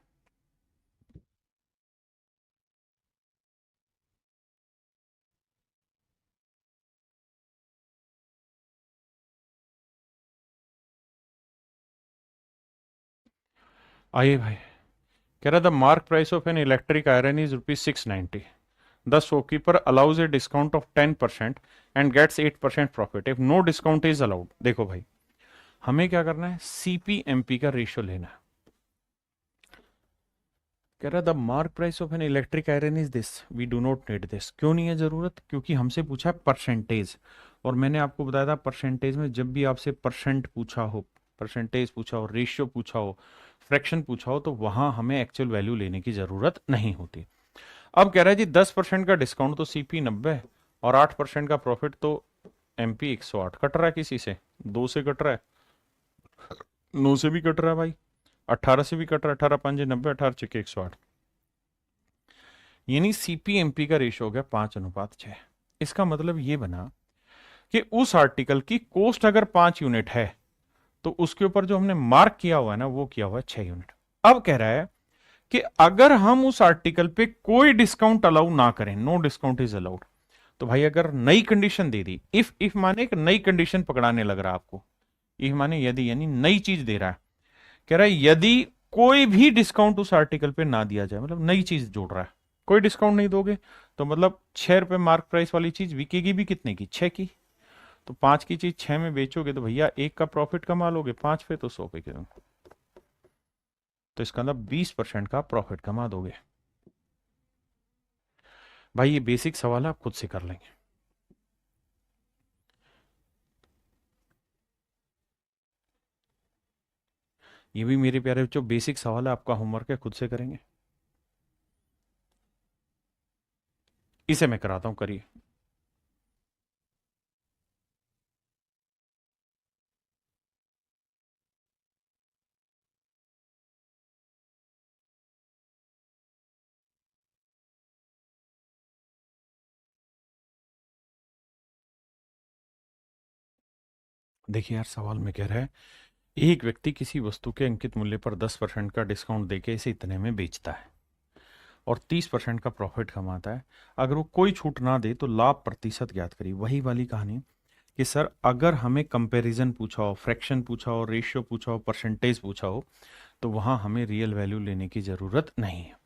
आइए भाई, कह रहा the mark price of an electric iron is ₹690। The shopkeeper allows a discount of 10% and gets 8% profit if no discount is allowed. देखो भाई, हमें क्या करना है? सीपीएमपी का रेशियो लेना है। कह रहा the mark price of an electric iron is this, we do not need this. क्यों नहीं है जरूरत? क्योंकि हमसे पूछा है परसेंटेज, और मैंने आपको बताया था परसेंटेज में जब भी आपसे परसेंट पूछा हो, परसेंटेज पूछा हो, रेशियो पूछा हो, फ्रैक्शन पूछा हो, तो वहां हमें एक्चुअल वैल्यू लेने की जरूरत नहीं होती। अब कह रहा है जी 10% का डिस्काउंट तो सीपी 90 और 8% का प्रॉफिट तो एमपी 108। कट रहा है किसी से? 2 से कट रहा है, 9 से भी कट रहा है भाई, 18 से भी कट रहा है। 18 5 90, 18 6 108। यानी सीपीएमपी का रेशियो हो गया 5:6। इसका मतलब ये बना कि उस आर्टिकल की कॉस्ट अगर 5 यूनिट है तो उसके ऊपर जो हमने मार्क किया हुआ है ना, वो किया हुआ है 6 यूनिट। अब कह रहा है कि अगर हम उस आर्टिकल पे कोई डिस्काउंट अलाउ ना करें, नो डिस्काउंट इज अलाउड, तो भाई अगर नई कंडीशन दे दी, इफ माने एक नई कंडीशन पकड़ाने लग रहा है आपको, इफ माने यदि, यानी नई चीज दे रहा है। कह रहा है यदि कोई भी डिस्काउंट उस आर्टिकल पे ना दिया जाए, मतलब नई चीज जोड़ रहा है, कोई डिस्काउंट नहीं दोगे तो मतलब 6 रुपए मार्क प्राइस वाली चीज बिकेगी भी कितने की? 6 की। तो 5 की चीज 6 में बेचोगे तो भैया 1 का प्रॉफिट कमा लोगे, 5 पे तो 100 पे के। तो इसका मतलब 20% का प्रॉफिट कमा दोगे। भाई ये बेसिक सवाल है, आप खुद से कर लेंगे। ये भी मेरे प्यारे बच्चों बेसिक सवाल है, आपका होमवर्क है, खुद से करेंगे। इसे मैं कराता हूं, करिए। देखिए यार, सवाल में कह रहा है एक व्यक्ति किसी वस्तु के अंकित मूल्य पर 10% का डिस्काउंट देके इसे इतने में बेचता है और 30% का प्रॉफिट कमाता है। अगर वो कोई छूट ना दे तो लाभ प्रतिशत ज्ञात करिए। वही वाली कहानी कि सर अगर हमें कंपैरिजन पूछा हो, फ्रैक्शन पूछा हो, रेशियो पूछा हो, परसेंटेज पूछा हो, तो वहां हमें रियल वैल्यू लेने की जरूरत नहीं है।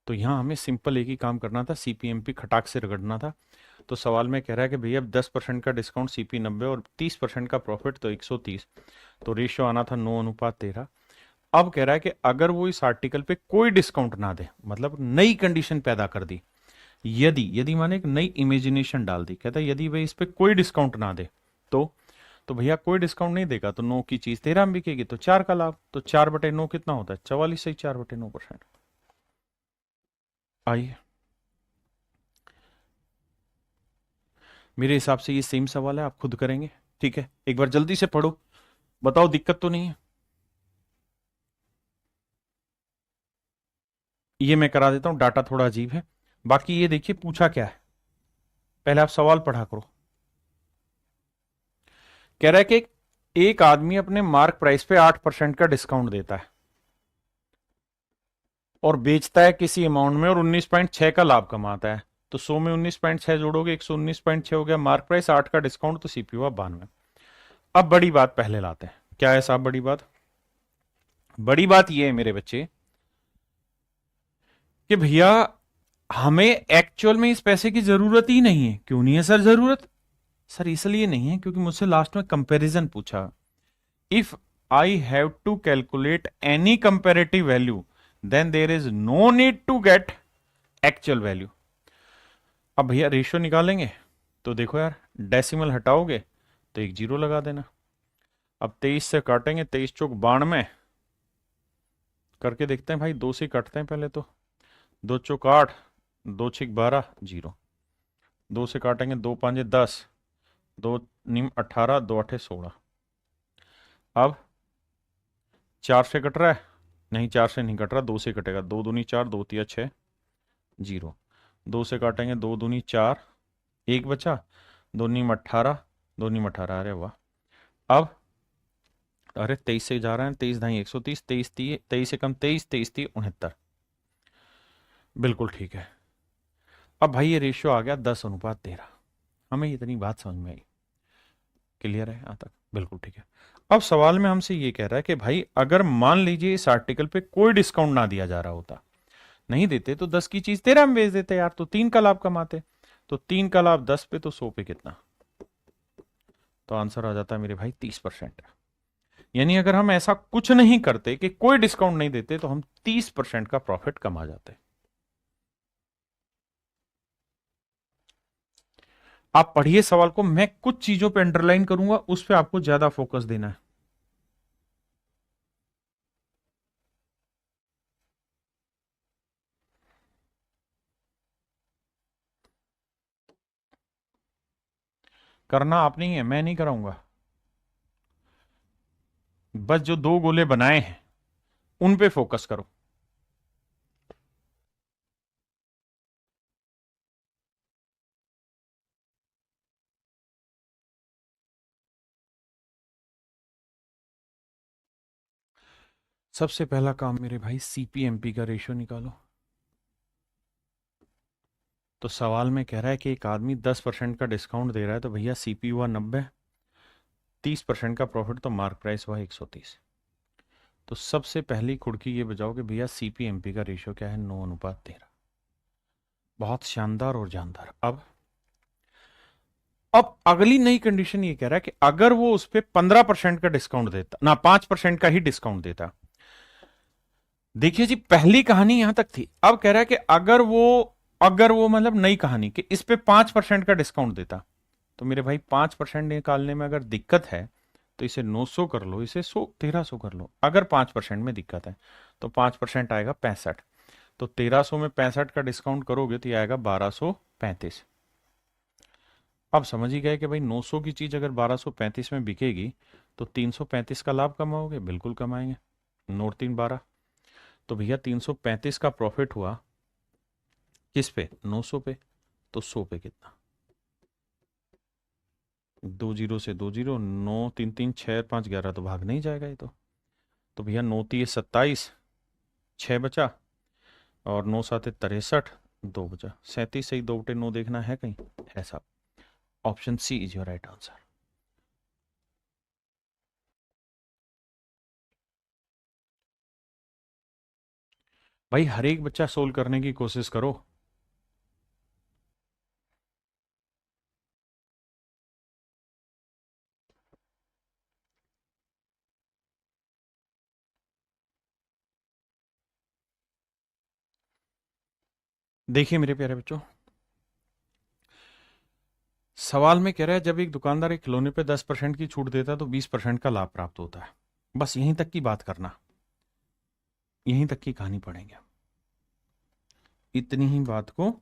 तो यहाँ हमें सिंपल एक ही काम करना था, सीपीएमपी खटाक से रगड़ना था। तो सवाल में कह रहा है कि भैया 10% का डिस्काउंट सीपी 90 और 30% का प्रॉफिट तो 130, तो रेशियो आना था 9:13। अब कह रहा है कि अगर वो इस आर्टिकल पे कोई डिस्काउंट ना दे, मतलब नई कंडीशन पैदा कर दी यदि यदि माने एक नई इमेजिनेशन डाल दी, कहता है यदि भाई इस पे कोई डिस्काउंट ना दे तो भैया कोई डिस्काउंट नहीं देगा तो 9 की चीज 13 में बिकेगी, तो 4 का लाभ, तो 4/9 कितना होता है? 44 से 4/9%। आइए, मेरे हिसाब से ये सेम सवाल है, आप खुद करेंगे, ठीक है? एक बार जल्दी से पढ़ो, बताओ दिक्कत तो नहीं है? ये मैं करा देता हूं, डाटा थोड़ा अजीब है। बाकी ये देखिए पूछा क्या है, पहले आप सवाल पढ़ा करो। कह रहा है कि एक आदमी अपने मार्क प्राइस पे 8% का डिस्काउंट देता है और बेचता है किसी अमाउंट में और 19.6 का लाभ कमाता है। तो 100 में 19.6 जोड़ोगे 119.6 हो गया, मार्क प्राइस 8 का डिस्काउंट, तो सीपीयू आप 92। अब बड़ी बात पहले लाते हैं, क्या है साहब बड़ी बात? बड़ी बात यह है मेरे बच्चे कि भैया हमें एक्चुअल में इस पैसे की जरूरत ही नहीं है। क्यों नहीं है सर जरूरत? सर इसलिए नहीं है क्योंकि मुझसे लास्ट में कंपैरिजन पूछा। If I have to calculate any comparative value then there is no need to get actual value. अब भैया रेशियो निकालेंगे तो देखो यार, डेसिमल हटाओगे तो एक जीरो लगा देना। अब 23 से काटेंगे, 23 चौक 92 करके देखते हैं भाई, 2 से काटते हैं पहले तो। 2 चौक 8, 2 छिक 12, जीरो। 2 से काटेंगे, 2 पांजे 10, 2 नीम 18, 2 अठे 16। अब 4 से कट रहा है? नहीं, 4 से नहीं कट रहा, 2 से कटेगा। 2 दूनी 4, 2 तिया 6, जीरो। 2 से काटेंगे, 2 दूनी 4, एक बचा, 2 नीम 18, 2 नीम 18, अरे वाह। अब अरे 23 से जा रहा है, 23 ढाई 130, 23 23 से कम 23, 23 ती 69, बिल्कुल ठीक है। अब भाई ये रेशियो आ गया 10:13। हमें इतनी बात समझ में आई? क्लियर है यहां तक? बिल्कुल ठीक है। अब सवाल में हमसे ये कह रहा है कि भाई अगर मान लीजिए इस आर्टिकल पे कोई डिस्काउंट ना दिया जा रहा होता, नहीं देते तो 10 की चीज 13 में बेच देते यार, तो 3 का लाभ कमाते। तो 3 का लाभ 10 पे तो 100 पे कितना? तो आंसर आ जाता है मेरे भाई 30%। यानी अगर हम ऐसा कुछ नहीं करते कि कोई डिस्काउंट नहीं देते तो हम 30% का प्रॉफिट कमा जाते। आप पढ़िए सवाल को, मैं कुछ चीजों पे अंडरलाइन करूंगा, उस पे आपको ज्यादा फोकस देना है। करना आप नहीं है, मैं नहीं कराऊंगा। बस जो दो गोले बनाए हैं उन पे फोकस करो। सबसे पहला काम मेरे भाई सीपीएमपी का रेशियो निकालो। तो सवाल में कह रहा है कि एक आदमी 10% का डिस्काउंट दे रहा है, तो भैया सीपी हुआ 90, 30% का प्रॉफिट, तो मार्क प्राइस हुआ 130। तो सबसे पहली कुड़की ये बजाओ कि भैया सीपीएमपी का रेशियो क्या है? 9:13। बहुत शानदार और जानदार। अब अगली नई कंडीशन ये कह रहा है कि अगर वो उस पर 15% का डिस्काउंट देता ना, 5% का ही डिस्काउंट देता। देखिए जी, पहली कहानी यहां तक थी। अब कह रहा है कि अगर वो मतलब नई कहानी कि इस पे 5% का डिस्काउंट देता, तो मेरे भाई 5% निकालने में अगर दिक्कत है तो इसे 900 कर लो, इसे 1300 कर लो। अगर 5% में दिक्कत है तो 5% आएगा 65, तो 1300 में 65 का डिस्काउंट करोगे तो ये आएगा 1235। अब समझ ही गए कि भाई 900 की चीज अगर 1235 में बिकेगी तो 335 का लाभ कमाओगे, बिल्कुल कमाएंगे। नोट 3 12। तो भैया 335 का प्रॉफिट हुआ किस पे? 900 पे। तो 100 पे कितना? 2 जीरो से 2 जीरो, 9 3 3 6 5 11, तो भाग नहीं जाएगा ये तो भैया 9 3 27, 6 बचा, और 9 7 63, 2 बचा। 37 सही, 2/9 देखना है कहीं? है साहब। Option C is your right answer. भाई हर एक बच्चा सोल्व करने की कोशिश करो। देखिए मेरे प्यारे बच्चों, सवाल में कह रहा है जब एक दुकानदार एक खिलौने पे 10% की छूट देता है तो 20% का लाभ प्राप्त होता है। बस यहीं तक की बात करना, यहीं तक की कहानी पढ़ेंगे। इतनी ही बात को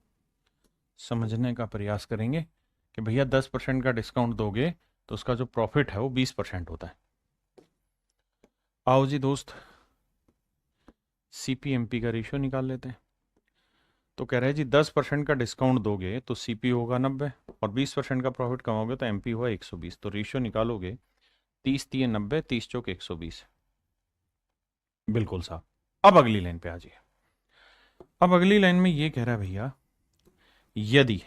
समझने का प्रयास करेंगे कि भैया 10% का डिस्काउंट दोगे तो उसका जो प्रॉफिट है वो 20% होता है। आओ जी दोस्त, सीपीएमपी का रेशियो निकाल लेते हैं। तो कह रहे हैं जी 10% का डिस्काउंट दोगे तो सीपी होगा 90 और 20% का प्रॉफिट कमाओगे तो एमपी हुआ 120। तो रेशियो निकालोगे 30 3 90, 30 चौक 120। बिल्कुल साहब। अब अगली लाइन पे आ जाइए। अब अगली लाइन में ये कह रहा है भैया यदि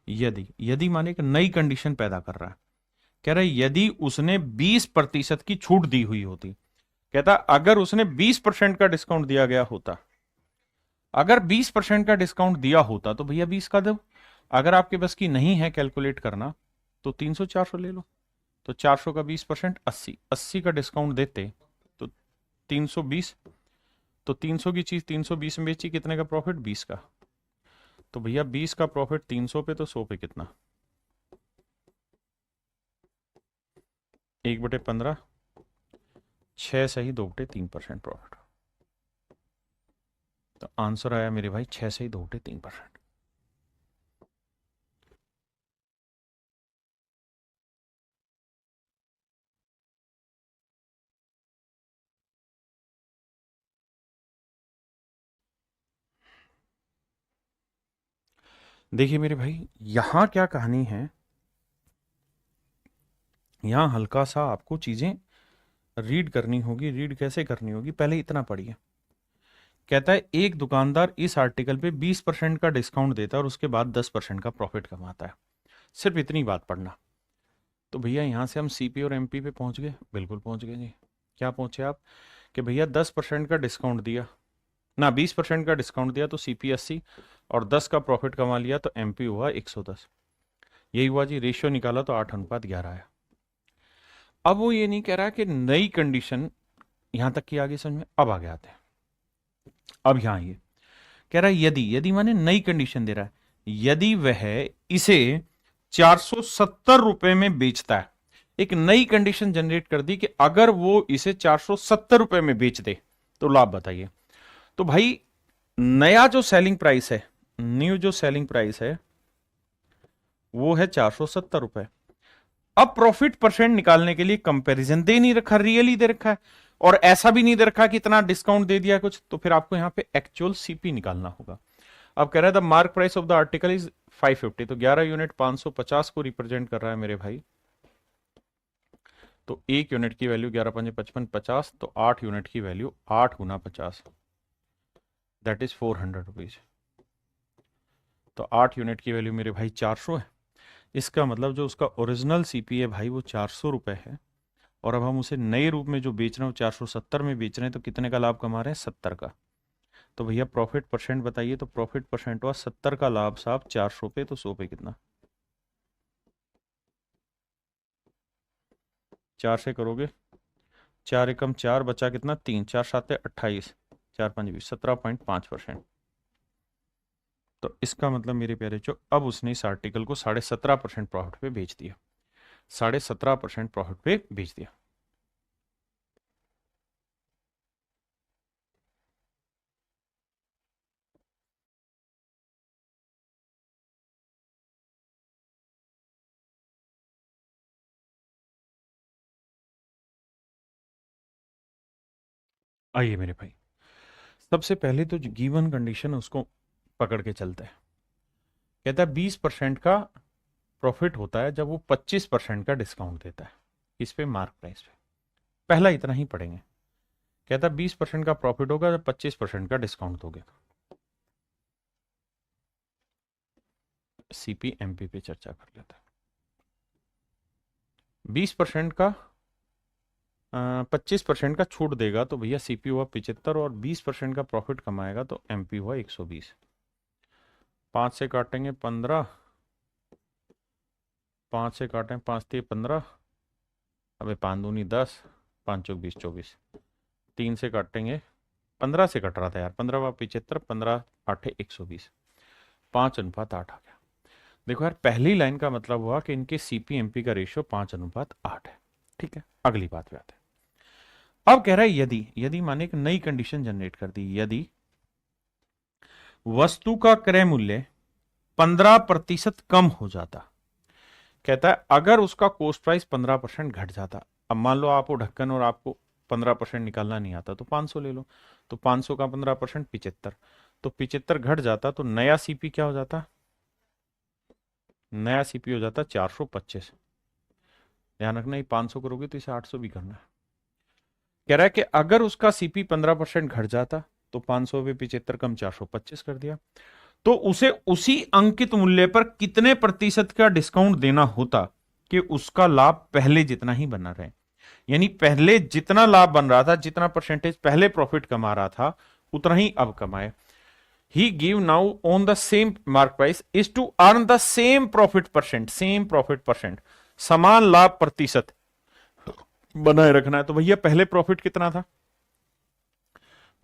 यदि यदि माने एक नई कंडीशन पैदा कर रहा है। कह रहा है यदि उसने 20% की छूट दी हुई होती, कहता अगर उसने 20% का डिस्काउंट दिया गया होता, अगर 20% का डिस्काउंट दिया होता तो भैया 20 का दो। अगर आपके बस की नहीं है कैलकुलेट करना तो 300 400 ले लो। तो 400 का 20% 80, 80 का डिस्काउंट देते तो 320। तो 300 की चीज 320 में बेची, कितने का प्रॉफिट? 20 का। तो भैया 20 का प्रॉफिट 300 पे तो 100 पे कितना? 1/15, 6 सही 2/3% प्रॉफिट। तो आंसर आया मेरे भाई 6 सही 2/3%। देखिए मेरे भाई यहां क्या कहानी है, यहां हल्का सा आपको चीजें रीड करनी होगी। रीड कैसे करनी होगी, पहले इतना पढ़िए। कहता है एक दुकानदार इस आर्टिकल पे 20% का डिस्काउंट देता है और उसके बाद 10% का प्रॉफिट कमाता है। सिर्फ इतनी बात पढ़ना। तो भैया यहां से हम सीपी और एमपी पे पहुंच गए। बिल्कुल पहुंच गए जी। क्या पहुंचे आप कि भैया 10% का डिस्काउंट दिया ना, 20% का डिस्काउंट दिया तो सीपी 80 और 10 का प्रॉफिट कमा लिया तो एमपी हुआ 110। यही हुआ जी। रेशियो निकाला तो 8:11 आया। अब वो ये नहीं कह रहा कि नई कंडीशन, यहां तक की आगे समझ में। अब आगे आते हैं। अब यहां ये कह रहा है यदि, यदि माने नई कंडीशन दे रहा है, यदि वह इसे 470 रुपए में बेचता है। एक नई कंडीशन जनरेट कर दी कि अगर वो इसे 470 रुपए में बेच दे तो लाभ बताइए। तो भाई नया जो सेलिंग प्राइस है, न्यू जो सेलिंग प्राइस है वो है 470 रुपए। अब प्रॉफिट परसेंट निकालने के लिए कंपैरिजन दे नहीं रखा, रियली दे रखा है। और ऐसा भी नहीं दे रखा कि इतना डिस्काउंट दे दिया कुछ, तो फिर आपको यहां पे एक्चुअल सीपी निकालना होगा। अब कह रहा है the mark price of the article is 550। तो 11 यूनिट 550 को रिप्रेजेंट कर रहा है मेरे भाई। तो एक यूनिट की वैल्यू 11 5 55 50। तो 8 यूनिट की value 8 Guna 50, that is 400 rupees. तो 8 यूनिट की वैल्यू मेरे भाई 400 है। इसका मतलब जो उसका ओरिजिनल सीपी है भाई वो 400 रुपए है। और अब हम उसे नए रूप में जो बेच रहे हैं वो 470 में बेच रहे हैं। तो कितने का लाभ कमा रहे हैं? 70 का। तो भैया प्रॉफिट परसेंट बताइए। तो प्रॉफिट परसेंट हुआ 70 का लाभ साहब 400 पे, तो 100 पे कितना? 4 से करोगे, 4 एकम 4, बचा कितना? 3, 4 7 28, 4 5 20, 17.5%। तो इसका मतलब मेरे प्यारे जो अब उसने इस आर्टिकल को 17.5% प्रॉफिट पे बेच दिया। 17.5% प्रॉफिट पे बेच दिया। आइए मेरे भाई, सबसे पहले तो जो गिवन कंडीशन है उसको पकड़ के चलते हैं। कहता है 20% का प्रॉफिट होता है जब वो 25% का डिस्काउंट देता है। इस पे मार्क प्राइस पे पहला इतना ही पढ़ेंगे। कहता है 20% का प्रॉफिट होगा जब 25% का डिस्काउंट दोगे। सीपी एमपी पे चर्चा कर लेते हैं। 20% का 25% का छूट देगा तो भैया सीपी हुआ 75 और 20% का प्रॉफिट कमाएगा तो एमपी हुआ 120। 5 से काटेंगे 15, 5 से काटें 5 3 15, अबे 5 दूनी 10, 5 चौक 20 24। 3 से काटेंगे, 15 से कट रहा था यार, 15 व 75, 15 8 120, 5:8 आ गया। देखो यार, पहली लाइन का मतलब हुआ कि इनके सीपीएमपी का रेशियो 5:8 है। ठीक है, अगली बात पे आते हैं। अब कह रहा है यदि, यदि माने एक नई कंडीशन जनरेट कर दी, यदि वस्तु का क्रय मूल्य 15% कम हो जाता, कहता है अगर उसका कॉस्ट प्राइस 15% घट जाता। अब मान लो आप वो ढक्कन और आपको 15% निकालना नहीं आता, तो 500 ले लो। तो 500 का 15% 75, तो 75 घट जाता, तो नया सीपी क्या हो जाता? नया सीपी हो जाता 425। ध्यान रखना, ये 500 करोगे तो इसे 800 भी करना है। कह रहा है कि अगर उसका सीपी 15% घट जाता, तो 500 पे 75 कम 425 कर दिया, तो उसे उसी अंकित मूल्य पर कितने प्रतिशत का डिस्काउंट देना होता कि उसका लाभ पहले जितना ही बना रहे। यानी पहले जितना लाभ बन रहा था, जितना परसेंटेज पहले प्रॉफिट कमा रहा था, उतना ही अब कमाए। He give now on the same mark price is to earn the same profit percent, same profit percent, समान लाभ प्रतिशत बनाए रखना है। तो भैया पहले प्रॉफिट कितना था?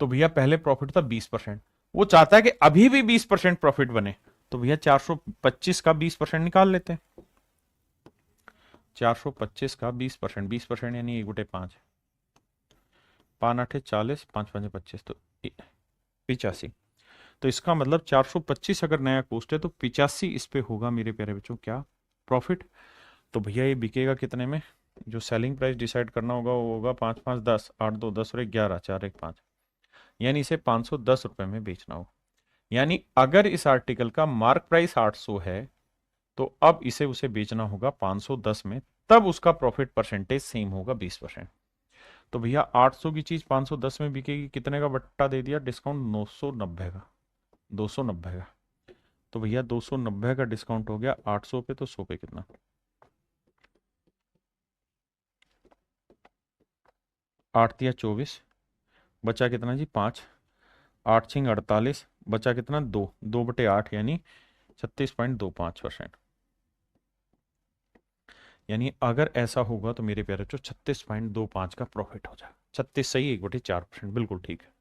तो भैया पहले प्रॉफिट था 20%। वो चाहता है कि अभी भी 20% प्रॉफिट बने। तो भैया 425 का 20% निकाल लेते हैं। 425 का 20%, 20% यानी 1/5, 5 8 40, 5 5 25, तो 85। तो इसका मतलब 425 अगर नया कॉस्ट है, तो 85 इस पे होगा मेरे प्यारे बच्चों क्या? प्रॉफिट। तो भैया ये बिकेगा कितने में? जो सेलिंग प्राइस डिसाइड करना होगा वो होगा 5 5 10, 8 2 10 और 11, 4 1 5, यानी इसे 510 रुपए में बेचना होगा। यानी अगर इस आर्टिकल का मार्क प्राइस 800 है, तो अब इसे उसे बेचना होगा 510 में, तब उसका प्रॉफिट परसेंटेज सेम होगा 20%। तो भैया 800 की चीज 510 में बिकेगी, कितने का बट्टा दे दिया डिस्काउंट? 990 का, 290 का। तो भैया 290 का डिस्काउंट हो गया 800 पे, तो 100 पे कितना? 8 दिया 24, बचा कितना जी? 5, 8 छिंग 48, बचा कितना? 2, 2/8 यानी 36.25%। यानी अगर ऐसा होगा तो मेरे प्यारे बच्चों 36.25 का प्रॉफिट हो जाएगा। 36 सही, 1/4%, बिल्कुल ठीक है।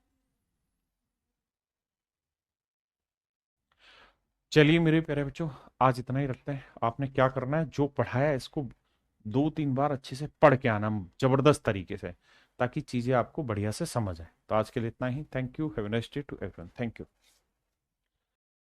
चलिए मेरे प्यारे बच्चों, आज इतना ही रखते हैं। आपने क्या करना है, जो पढ़ाया है इसको 2 3 बार अच्छे से पढ़ के आना, जबरदस्त तरीके से, ताकि चीजें आपको बढ़िया से समझ आए। तो आज के लिए इतना ही। Thank you, have a nice day to everyone. Thank you.